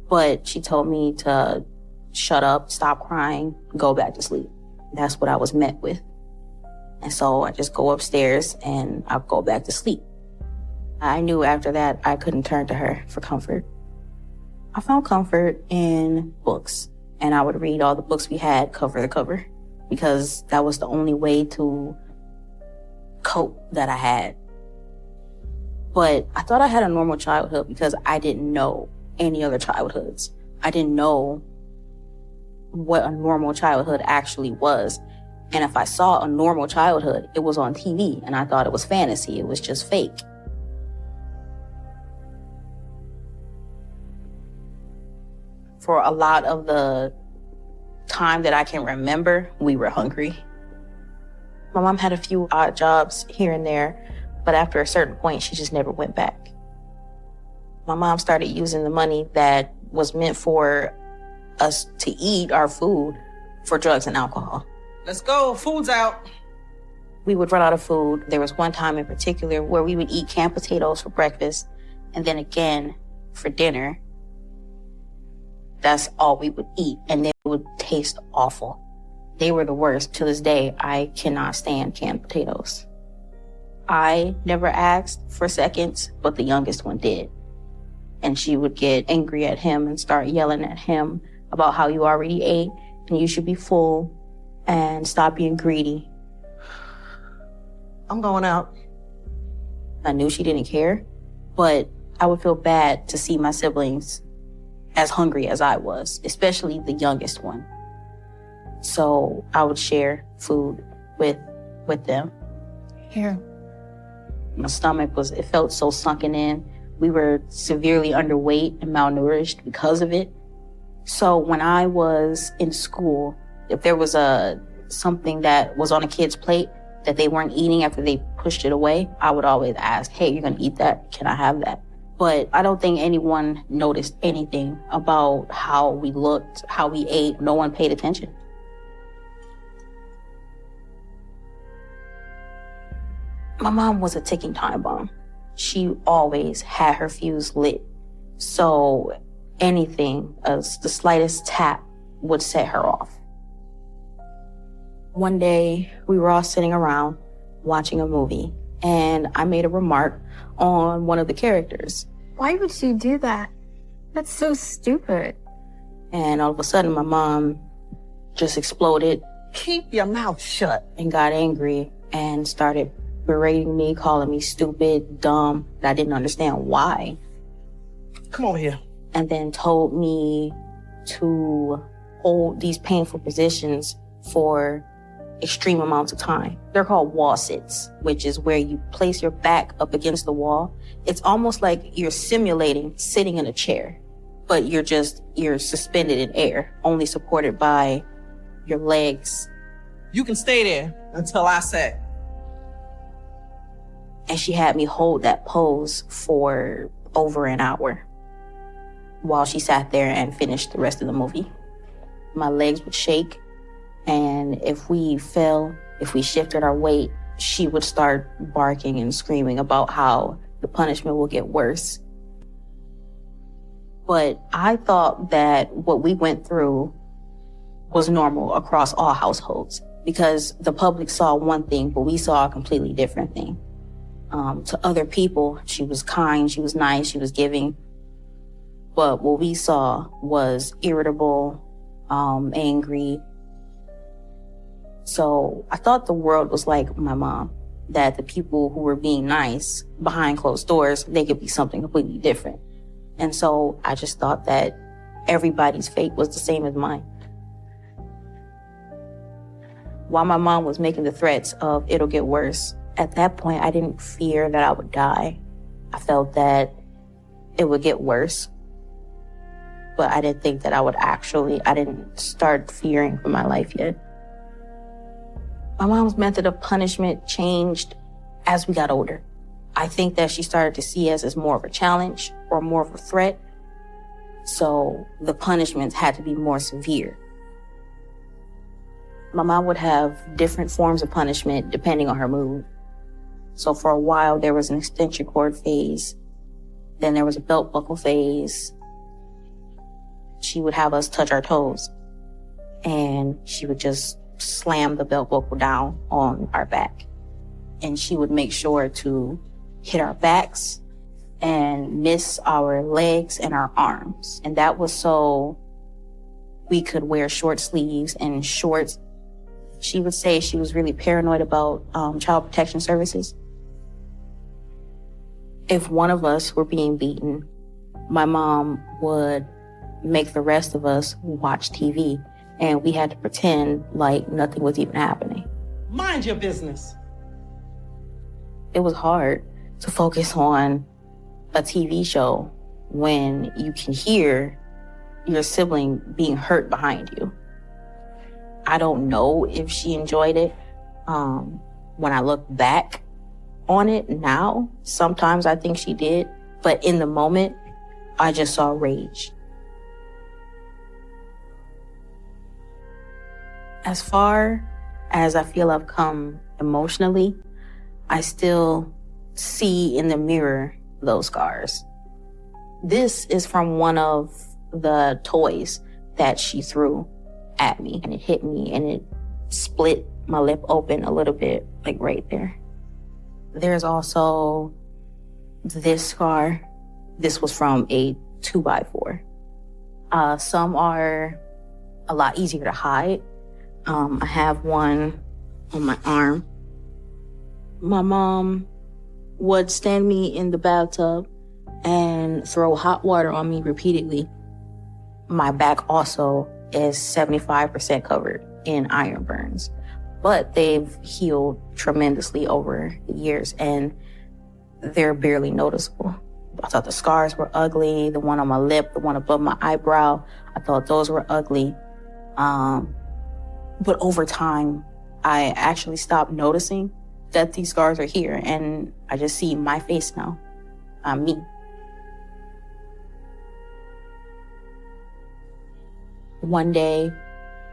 But she told me to shut up, stop crying, go back to sleep. That's what I was met with. And so I just go upstairs and I go back to sleep. I knew after that I couldn't turn to her for comfort. I found comfort in books, and I would read all the books we had cover to cover because that was the only way to cope that I had. But I thought I had a normal childhood because I didn't know any other childhoods. I didn't know what a normal childhood actually was. And if I saw a normal childhood, it was on TV, and I thought it was fantasy. It was just fake. For a lot of the time that I can remember, we were hungry. My mom had a few odd jobs here and there, but after a certain point, she just never went back. My mom started using the money that was meant for us to eat our food for drugs and alcohol. Let's go. Food's out. We would run out of food. There was one time in particular where we would eat canned potatoes for breakfast and then again for dinner. That's all we would eat, and they would taste awful. They were the worst. To this day, I cannot stand canned potatoes. I never asked for seconds, but the youngest one did. And she would get angry at him and start yelling at him about how you already ate and you should be full and stop being greedy. I'm going out. I knew she didn't care, but I would feel bad to see my siblings as hungry as I was, especially the youngest one. So I would share food with them. Here. My stomach it felt so sunken in. We were severely underweight and malnourished because of it. So when I was in school, if there was something that was on a kid's plate that they weren't eating after they pushed it away, I would always ask, hey, you're gonna eat that? Can I have that? But I don't think anyone noticed anything about how we looked, how we ate. No one paid attention. My mom was a ticking time bomb. She always had her fuse lit. So anything, the slightest tap would set her off. One day, we were all sitting around watching a movie, and I made a remark on one of the characters. Why would she do that? That's so stupid. And all of a sudden, my mom just exploded. Keep your mouth shut. And got angry and started berating me, calling me stupid, dumb, that I didn't understand why. Come over here. And then told me to hold these painful positions for extreme amounts of time. They're called wall sits, which is where you place your back up against the wall. It's almost like you're simulating sitting in a chair, but you're suspended in air, only supported by your legs. You can stay there until I say. And she had me hold that pose for over an hour while she sat there and finished the rest of the movie. My legs would shake, and if we fell, if we shifted our weight, she would start barking and screaming about how the punishment will get worse. But I thought that what we went through was normal across all households because the public saw one thing, but we saw a completely different thing. To other people, she was kind, she was nice, she was giving. But what we saw was irritable, angry. So I thought the world was like my mom, that the people who were being nice behind closed doors, they could be something completely different. And so I just thought that everybody's fate was the same as mine. While my mom was making the threats of it'll get worse, at that point, I didn't fear that I would die. I felt that it would get worse. But I didn't think that I didn't start fearing for my life yet. My mom's method of punishment changed as we got older. I think that she started to see us as more of a challenge or more of a threat. So the punishments had to be more severe. My mom would have different forms of punishment depending on her mood. So for a while, there was an extension cord phase. Then there was a belt buckle phase. She would have us touch our toes. And she would just slam the belt buckle down on our back. And she would make sure to hit our backs and miss our legs and our arms. And that was so we could wear short sleeves and shorts. She would say she was really paranoid about child protection services. If one of us were being beaten, my mom would make the rest of us watch TV, and we had to pretend like nothing was even happening. Mind your business. It was hard to focus on a TV show when you can hear your sibling being hurt behind you. I don't know if she enjoyed it. When I look back on it now, sometimes I think she did. But in the moment, I just saw rage. As far as I feel I've come emotionally, I still see in the mirror those scars. This is from one of the toys that she threw at me, and it hit me and it split my lip open a little bit, like right there. There's also this scar. This was from a 2x4. Some are a lot easier to hide. I have one on my arm. My mom would stand me in the bathtub and throw hot water on me repeatedly. My back also is 75% covered in iron burns, but they've healed tremendously over the years and they're barely noticeable. I thought the scars were ugly. The one on my lip, the one above my eyebrow, I thought those were ugly. But over time, I actually stopped noticing that these scars are here, and I just see my face now. I'm me. One day,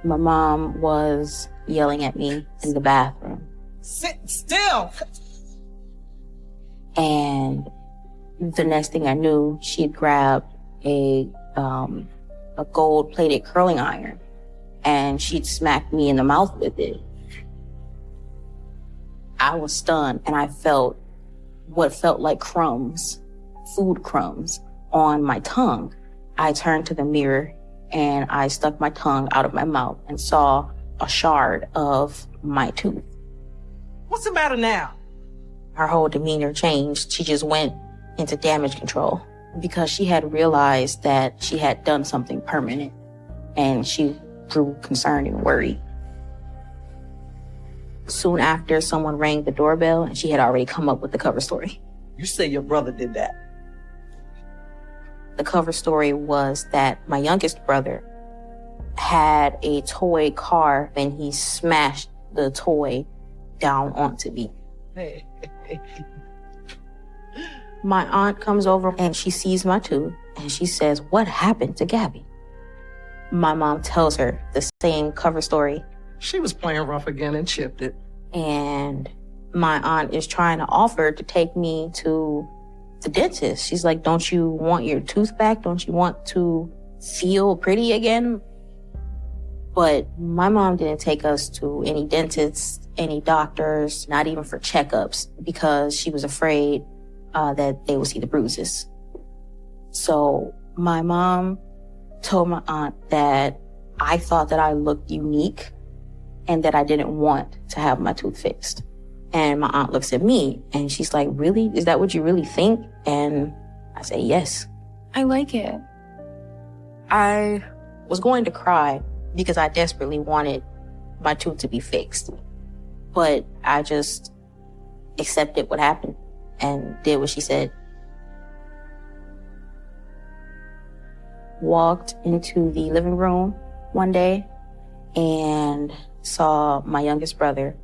my mom was yelling at me in the bathroom. Sit still. And the next thing I knew, she'd grabbed a gold-plated curling iron, and she'd smacked me in the mouth with it. I was stunned, and I felt what felt like crumbs, food crumbs, on my tongue. I turned to the mirror, and I stuck my tongue out of my mouth and saw a shard of my tooth. What's the matter now? Her whole demeanor changed. She just went into damage control because she had realized that she had done something permanent, and she grew concerned and worried. Soon after, someone rang the doorbell, and she had already come up with the cover story. You say your brother did that. The cover story was that my youngest brother had a toy car and he smashed the toy down onto me. My aunt comes over and she sees my tooth and she says, "What happened to Gabby?" My mom tells her the same cover story. She was playing rough again and chipped it. And my aunt is trying to offer to take me to the dentist. She's like, "Don't you want your tooth back? Don't you want to feel pretty again?" But my mom didn't take us to any dentists, any doctors, not even for checkups, because she was afraid that they would see the bruises. So my mom told my aunt that I thought that I looked unique and that I didn't want to have my tooth fixed. And my aunt looks at me and she's like, "Really? Is that what you really think?" And I say, "Yes." I like it. I was going to cry because I desperately wanted my tooth to be fixed. But I just accepted what happened and did what she said. Walked into the living room one day and saw my youngest brother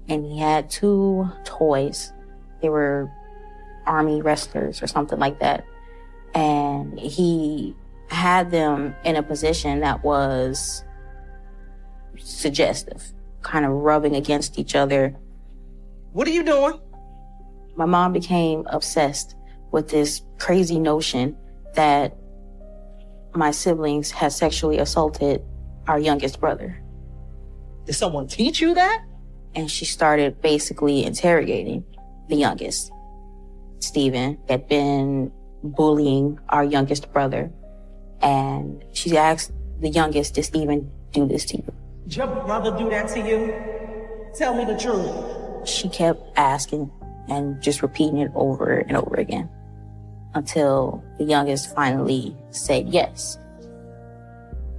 and he had 2 toys. They were army wrestlers or something like that. And he had them in a position that was suggestive, kind of rubbing against each other. What are you doing? My mom became obsessed with this crazy notion that my siblings had sexually assaulted our youngest brother. Did someone teach you that? And she started basically interrogating the youngest. Steven had been bullying our youngest brother, and she asked the youngest, did Steven do this to you? Did your brother do that to you? Tell me the truth. She kept asking and just repeating it over and over again until the youngest finally said yes.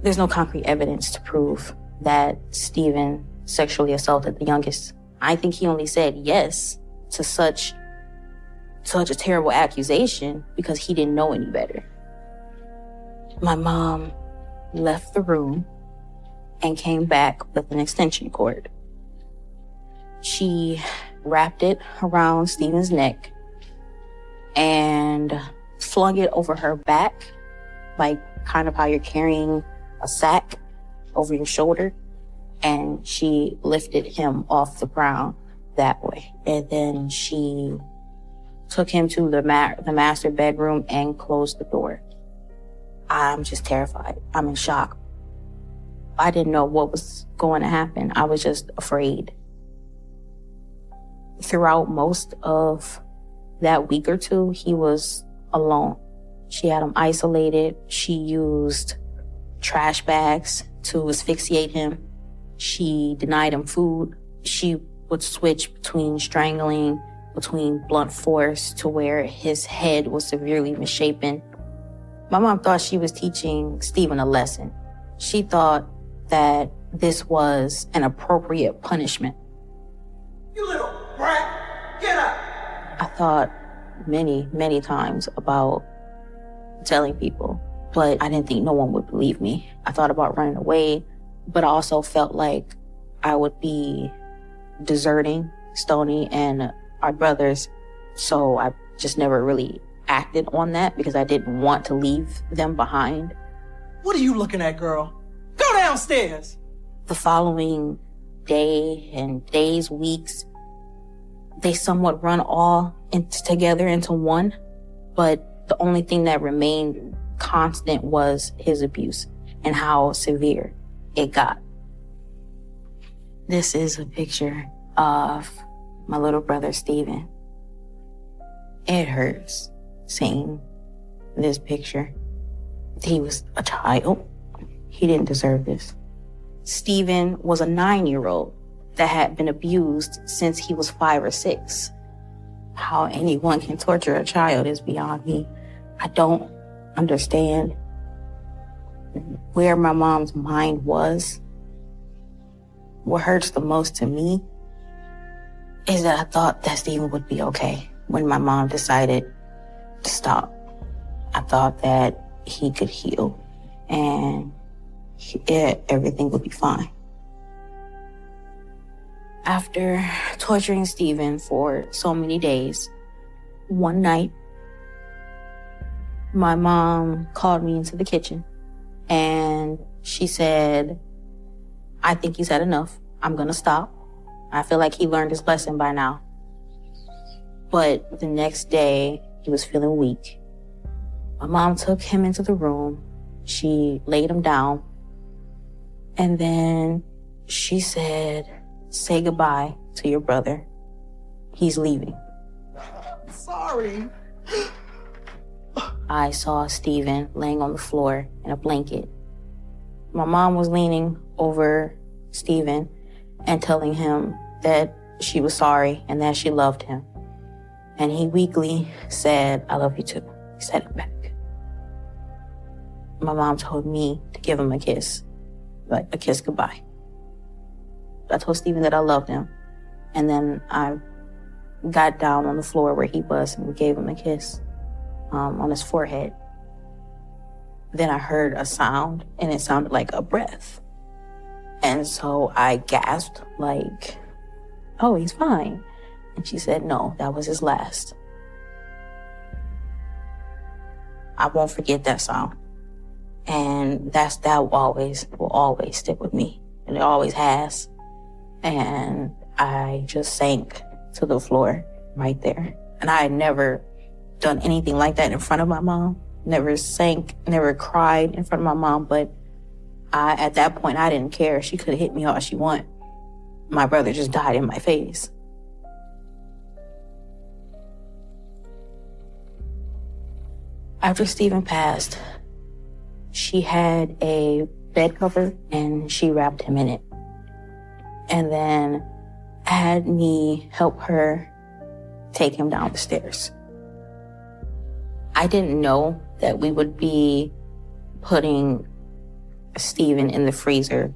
There's no concrete evidence to prove that Steven sexually assaulted the youngest. I think he only said yes to such a terrible accusation because he didn't know any better. My mom left the room and came back with an extension cord. She wrapped it around Steven's neck and flung it over her back, like kind of how you're carrying a sack over your shoulder. And she lifted him off the ground that way. And then she took him to the master bedroom and closed the door. I'm just terrified. I'm in shock. I didn't know what was going to happen. I was just afraid. Throughout most of that week or 2, he was alone. She had him isolated. She used trash bags to asphyxiate him. She denied him food. She would switch between strangling, between blunt force, to where his head was severely misshapen. My mom thought she was teaching Steven a lesson. She thought that this was an appropriate punishment. You little brat, get up! I thought many, many times about telling people, but I didn't think no one would believe me. I thought about running away, but I also felt like I would be deserting Stoney and our brothers. So I just never really acted on that because I didn't want to leave them behind. What are you looking at, girl? Go downstairs! The following day and days, weeks, they somewhat run all together into one, but the only thing that remained constant was his abuse and how severe it got. This is a picture of my little brother, Steven. It hurts seeing this picture. He was a child. He didn't deserve this. Steven was a 9-year-old that had been abused since he was 5 or 6. How anyone can torture a child is beyond me. I don't understand where my mom's mind was. What hurts the most to me is that I thought that Steven would be okay when my mom decided to stop. I thought that he could heal and everything would be fine. After torturing Steven for so many days, one night, my mom called me into the kitchen and she said, I think he's had enough. I'm gonna stop. I feel like he learned his lesson by now. But the next day, he was feeling weak. My mom took him into the room. She laid him down. And then she said, say goodbye to your brother. He's leaving. Sorry. I saw Steven laying on the floor in a blanket. My mom was leaning over Steven and telling him that she was sorry and that she loved him. And he weakly said, I love you too. He said it back. My mom told me to give him a kiss, like a kiss goodbye. I told Steven that I loved him. And then I got down on the floor where he was and we gave him a kiss on his forehead. Then I heard a sound and it sounded like a breath. And so I gasped like oh, he's fine. And she said, no, that was his last. I won't forget that sound. And that will always stick with me. And it always has. And I just sank to the floor right there. And I had never done anything like that in front of my mom. Never sank, never cried in front of my mom. But at that point, I didn't care. She could have hit me all she wanted. My brother just died in my face. After Stephen passed, she had a bed cover and she wrapped him in it. And then had me help her take him down the stairs. I didn't know that we would be putting Stephen in the freezer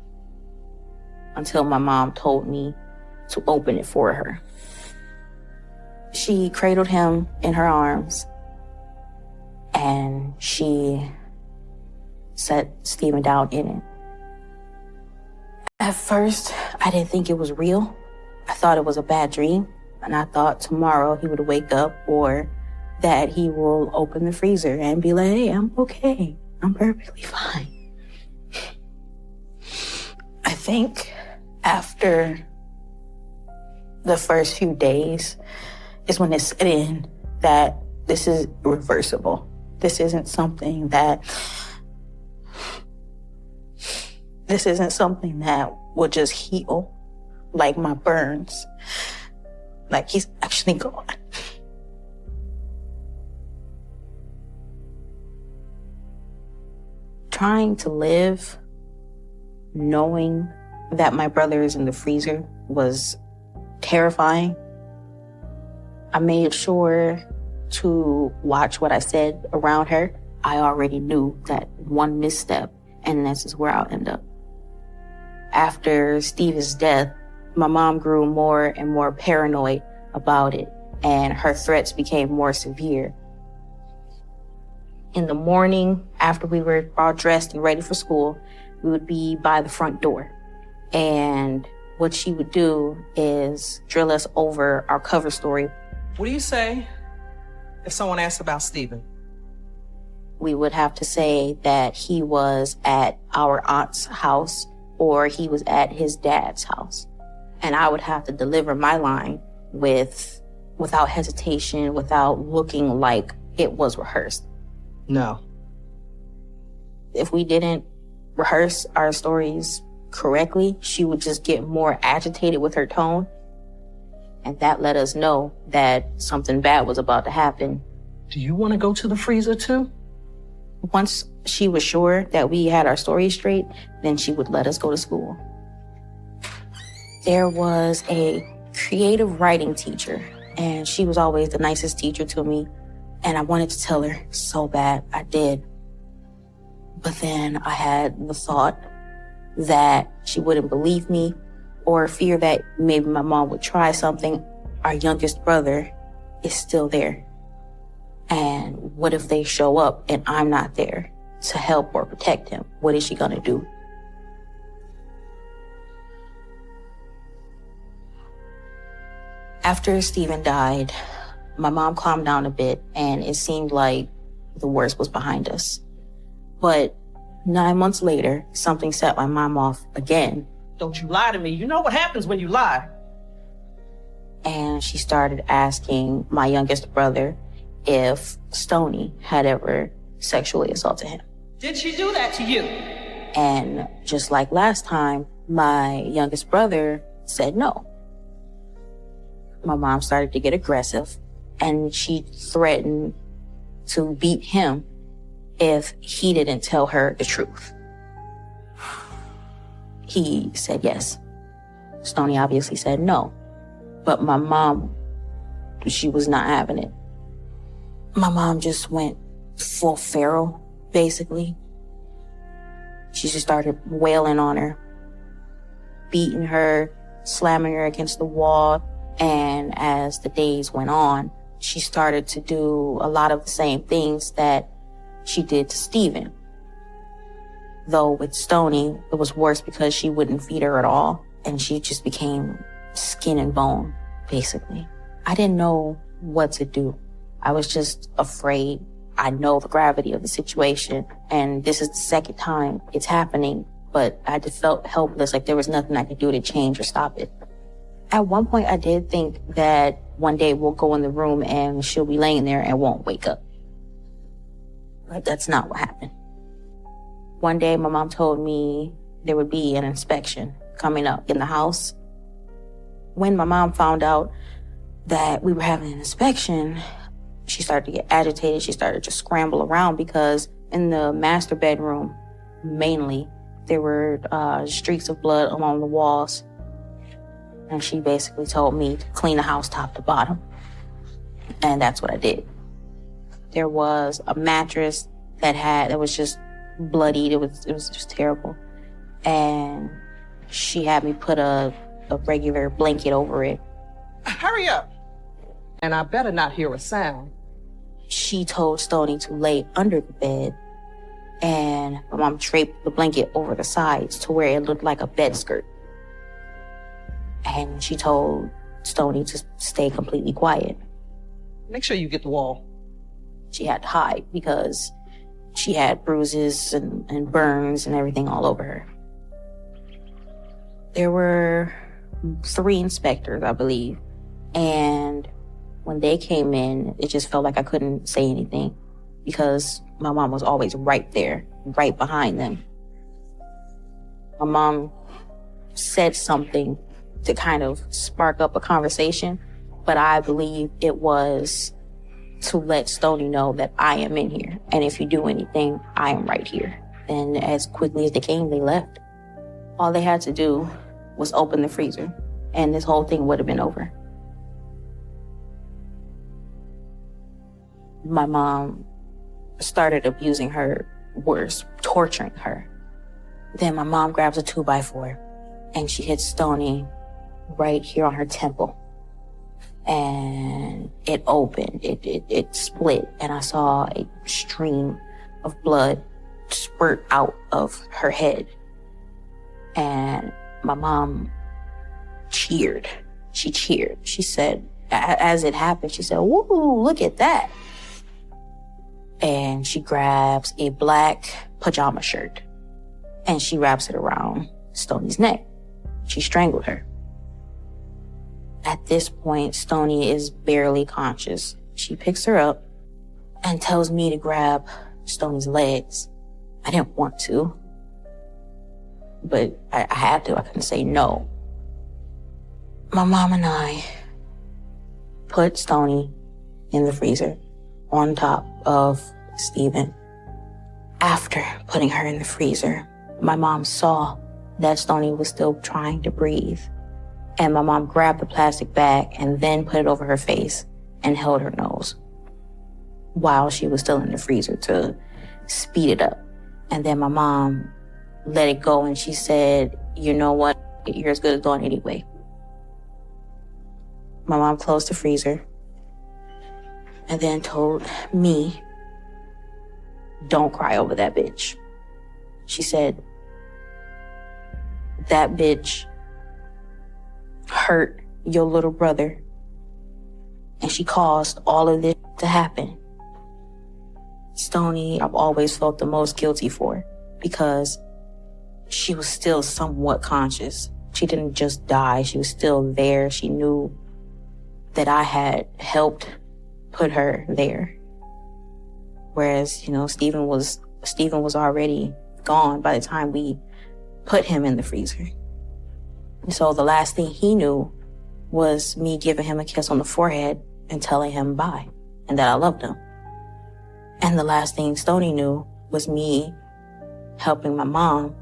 until my mom told me to open it for her. She cradled him in her arms and she set Stephen down in it. At first, I didn't think it was real. I thought it was a bad dream. And I thought tomorrow he would wake up or that he will open the freezer and be like, hey, I'm okay. I'm perfectly fine. I think after the first few days is when it set in that this is reversible. This isn't something that would just heal like my burns. Like he's actually gone. Trying to live knowing that my brother is in the freezer was terrifying. I made sure to watch what I said around her. I already knew that one misstep and this is where I'll end up. After Steve's death, my mom grew more and more paranoid about it, and her threats became more severe. In the morning, after we were all dressed and ready for school, we would be by the front door. And what she would do is drill us over our cover story. What do you say if someone asks about Stephen? We would have to say that he was at our aunt's house or he was at his dad's house. And I would have to deliver my line without hesitation, without looking like it was rehearsed. No. If we didn't rehearse our stories correctly, she would just get more agitated with her tone. And that let us know that something bad was about to happen. Do you want to go to the freezer too? Once she was sure that we had our stories straight, then she would let us go to school. There was a creative writing teacher, and she was always the nicest teacher to me. And I wanted to tell her so bad. I did. But then I had the thought that she wouldn't believe me or fear that maybe my mom would try something. Our youngest brother is still there. And what if they show up and I'm not there to help or protect him? What is she gonna do? After Stephen died, my mom calmed down a bit and it seemed like the worst was behind us. But 9 months later, something set my mom off again. Don't you lie to me. You know what happens when you lie. And she started asking my youngest brother if Stoney had ever sexually assaulted him. Did she do that to you? And just like last time, my youngest brother said no. My mom started to get aggressive and she threatened to beat him if he didn't tell her the truth. He said yes. Stoney obviously said no. But my mom, she was not having it. My mom just went full feral, basically. She just started wailing on her, beating her, slamming her against the wall. And as the days went on, she started to do a lot of the same things that she did to Stephen. Though with Stoney, it was worse because she wouldn't feed her at all. And she just became skin and bone, basically. I didn't know what to do. I was just afraid. I know the gravity of the situation, and this is the second time it's happening, but I just felt helpless, like there was nothing I could do to change or stop it. At one point, I did think that one day we'll go in the room and she'll be laying there and won't wake up. But that's not what happened. One day, my mom told me there would be an inspection coming up in the house. When my mom found out that we were having an inspection, she started to get agitated. She started to scramble around because in the master bedroom, mainly, there were streaks of blood along the walls. And she basically told me to clean the house top to bottom. And that's what I did. There was a mattress that was just bloodied. It was just terrible. And she had me put a regular blanket over it. Hurry up. And I better not hear a sound. She told Stoney to lay under the bed, and my mom draped the blanket over the sides to where it looked like a bed skirt. And she told Stoney to stay completely quiet. Make sure you get the wall. She had to hide because she had bruises and burns and everything all over her. There were 3 inspectors, I believe. And when they came in, it just felt like I couldn't say anything because my mom was always right there, right behind them. My mom said something to kind of spark up a conversation, but I believe it was to let Stoney know that I am in here. And if you do anything, I am right here. And as quickly as they came, they left. All they had to do was open the freezer, and this whole thing would have been over. My mom started abusing her worse, torturing her. Then my mom grabs a 2x4 and she hits Stoney right here on her temple. And it opened, it split, and I saw a stream of blood spurt out of her head. And my mom cheered. She cheered. She said, as it happened, she said, "Woo, look at that." And she grabs a black pajama shirt and she wraps it around Stoney's neck. She strangled her. At this point, Stoney is barely conscious. She picks her up and tells me to grab Stoney's legs. I didn't want to, but I had to. I couldn't say no. My mom and I put Stoney in the freezer on top of Stephen. After putting her in the freezer, my mom saw that Stoney was still trying to breathe. And my mom grabbed the plastic bag and then put it over her face and held her nose while she was still in the freezer to speed it up. And then my mom let it go and she said, "You know what? You're as good as gone anyway." My mom closed the freezer and then told me, "Don't cry over that bitch." She said, "That bitch hurt your little brother, and she caused all of this to happen." Stoney, I've always felt the most guilty for because she was still somewhat conscious. She didn't just die. She was still there. She knew that I had helped put her there. Whereas, Stephen was already gone by the time we put him in the freezer. And so the last thing he knew was me giving him a kiss on the forehead and telling him bye and that I loved him. And the last thing Stoney knew was me helping my mom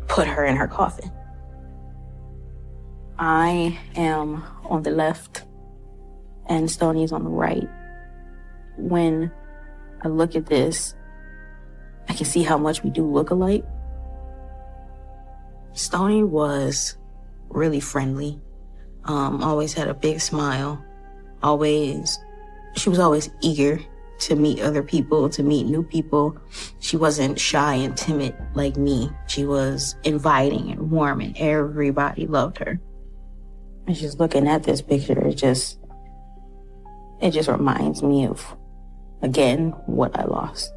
put her in her coffin. I am on the left and Stoney's on the right. When I look at this, I can see how much we do look alike. Stoney was really friendly, always had a big smile, she was always eager to meet other people, to meet new people. She wasn't shy and timid like me. She was inviting and warm and everybody loved her. And just looking at this picture, it just reminds me of, again, what I lost.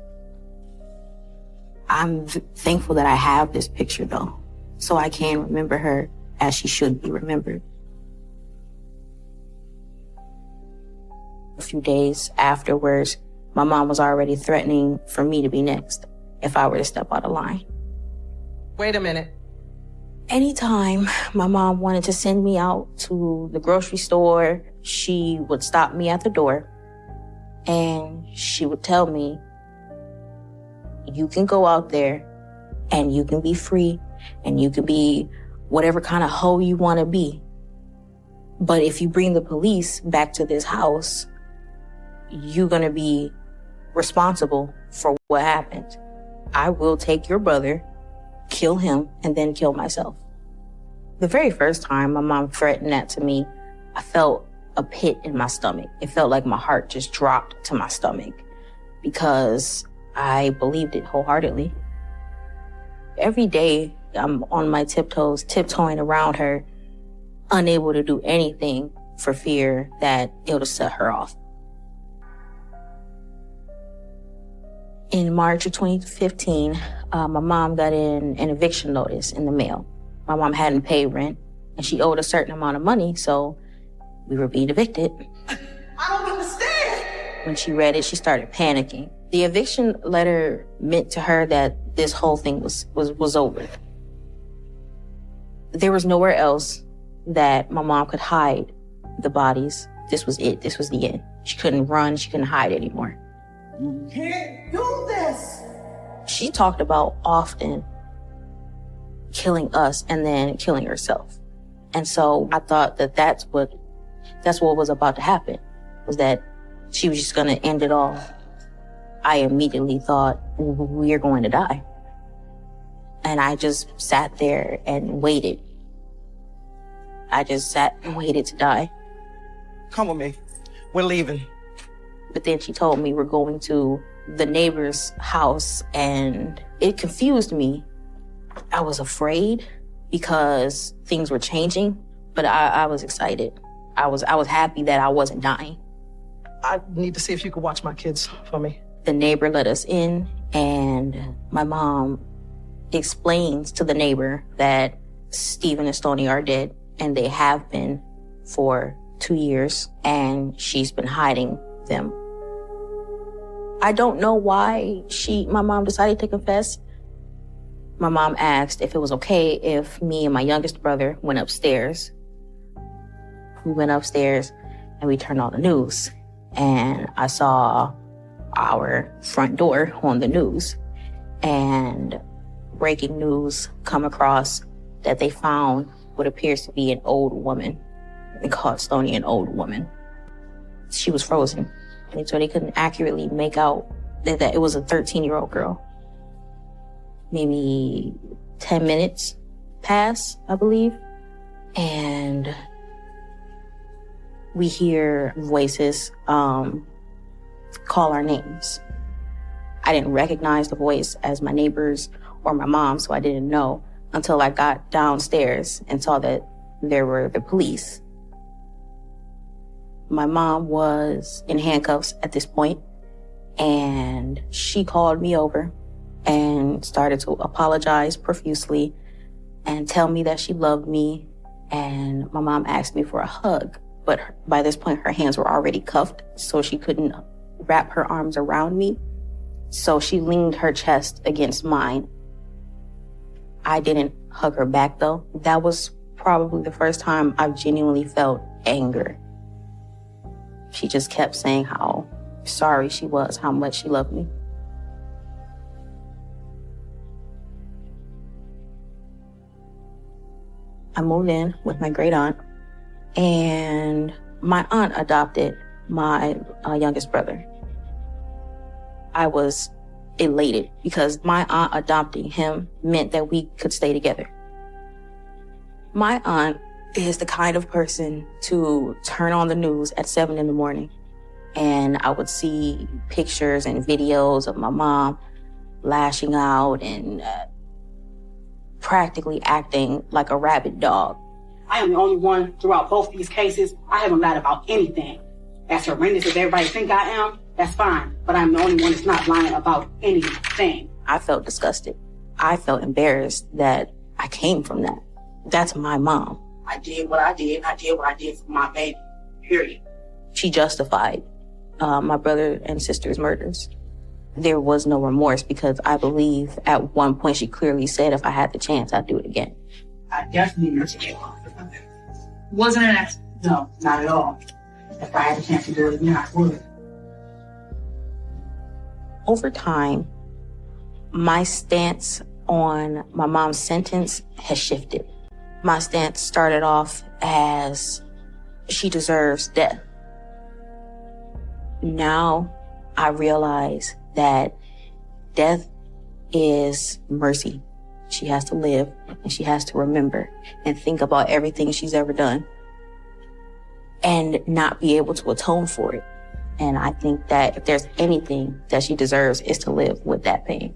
I'm thankful that I have this picture, though, so I can remember her as she should be remembered. A few days afterwards, my mom was already threatening for me to be next if I were to step out of line. Wait a minute. Anytime my mom wanted to send me out to the grocery store, she would stop me at the door and she would tell me, you can go out there and you can be free and you can be whatever kind of hoe you want to be. But if you bring the police back to this house, you're going to be responsible for what happened. I will take your brother, kill him, and then kill myself. The very first time my mom threatened that to me, I felt a pit in my stomach. It felt like my heart just dropped to my stomach because I believed it wholeheartedly. Every day I'm on my tiptoes, tiptoeing around her, unable to do anything for fear that it'll set her off. In March of 2015, my mom got an eviction notice in the mail. My mom hadn't paid rent, and she owed a certain amount of money, so we were being evicted. I don't understand. When she read it, she started panicking. The eviction letter meant to her that this whole thing was over. There was nowhere else that my mom could hide the bodies. This was it. This was the end. She couldn't run. She couldn't hide anymore. You can't do this. She talked about often killing us and then killing herself. And so I thought that that's what was about to happen, was that she was just going to end it all. I immediately thought, we're going to die. And I just sat there and waited. I just sat and waited to die. Come with me. We're leaving. But then she told me we're going to the neighbor's house, and it confused me. I was afraid because things were changing, but I was excited. I was happy that I wasn't dying. I need to see if you could watch my kids for me. The neighbor let us in, and my mom explains to the neighbor that Stephen and Stoney are dead, and they have been for 2 years, and she's been hiding them. I don't know why my mom decided to confess. My mom asked if it was okay if me and my youngest brother went upstairs. We went upstairs and we turned on the news, and I saw our front door on the news, and breaking news come across that they found what appears to be an old woman. They called Stoney an old woman. She was frozen, and so they couldn't accurately make out that it was a 13-year-old girl. Maybe 10 minutes pass, I believe, and we hear voices call our names. I didn't recognize the voice as my neighbor's or my mom, so I didn't know until I got downstairs and saw that there were the police. My mom was in handcuffs at this point, and she called me over and started to apologize profusely and tell me that she loved me. And my mom asked me for a hug, but by this point her hands were already cuffed, so she couldn't wrap her arms around me. So she leaned her chest against mine. I didn't hug her back though. That was probably the first time I've genuinely felt anger. She just kept saying how sorry she was, how much she loved me. I moved in with my great aunt, and my aunt adopted my youngest brother. I was elated because my aunt adopting him meant that we could stay together. My aunt is the kind of person to turn on the news at 7 a.m, and I would see pictures and videos of my mom lashing out and practically acting like a rabid dog. I am the only one throughout both these cases. I haven't lied about anything. As horrendous as everybody think I am, that's fine. But I'm the only one that's not lying about anything. I felt disgusted. I felt embarrassed that I came from that. That's my mom. I did what I did. I did what I did for my baby. Period. She justified my brother and sister's murders. There was no remorse because I believe at one point she clearly said if I had the chance, I'd do it again. I definitely knew to get off. Wasn't an accident. No, not at all. If I had a chance to do it again, I would. Over time, my stance on my mom's sentence has shifted. My stance started off as she deserves death. Now I realize that death is mercy. She has to live and she has to remember and think about everything she's ever done and not be able to atone for it. And I think that if there's anything that she deserves is to live with that pain.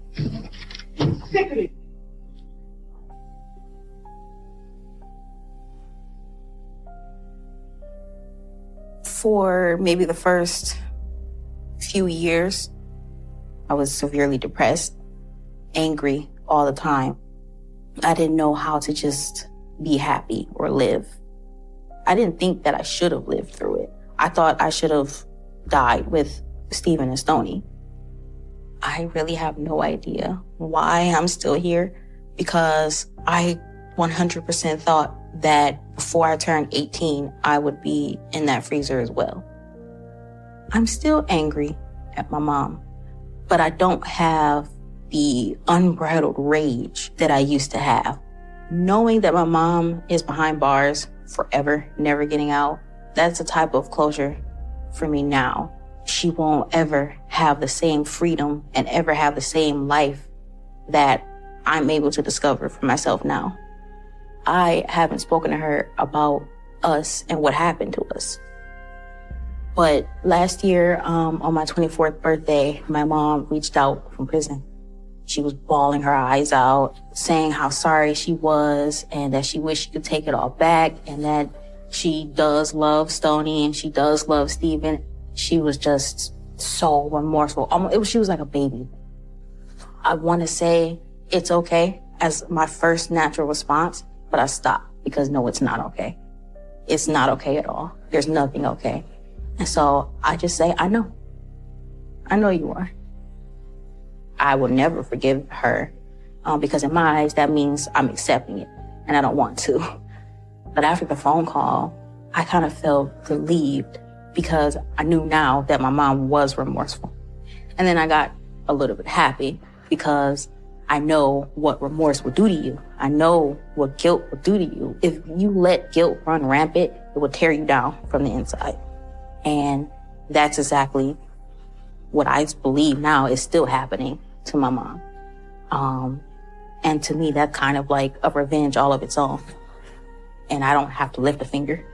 For maybe the first few years, I was severely depressed, angry all the time. I didn't know how to just be happy or live. I didn't think that I should have lived through it. I thought I should have died with Stephen and Stony. I really have no idea why I'm still here because I 100% thought that before I turned 18, I would be in that freezer as well. I'm still angry at my mom, but I don't have the unbridled rage that I used to have. Knowing that my mom is behind bars forever, never getting out, that's a type of closure for me now. She won't ever have the same freedom and ever have the same life that I'm able to discover for myself now. I haven't spoken to her about us and what happened to us. But last year, on my 24th birthday, my mom reached out from prison. She was bawling her eyes out, saying how sorry she was and that she wished she could take it all back and that she does love Stony and she does love Stephen. She was just so remorseful. She was like a baby. I want to say it's okay as my first natural response, but I stopped because no, it's not okay. It's not okay at all. There's nothing okay. And so I just say, I know. I know you are. I will never forgive her because in my eyes, that means I'm accepting it and I don't want to. But after the phone call, I kind of felt relieved because I knew now that my mom was remorseful. And then I got a little bit happy because I know what remorse will do to you. I know what guilt will do to you. If you let guilt run rampant, it will tear you down from the inside. And that's exactly what I believe now is still happening to my mom. And to me, that's kind of like a revenge all of its own. And I don't have to lift a finger.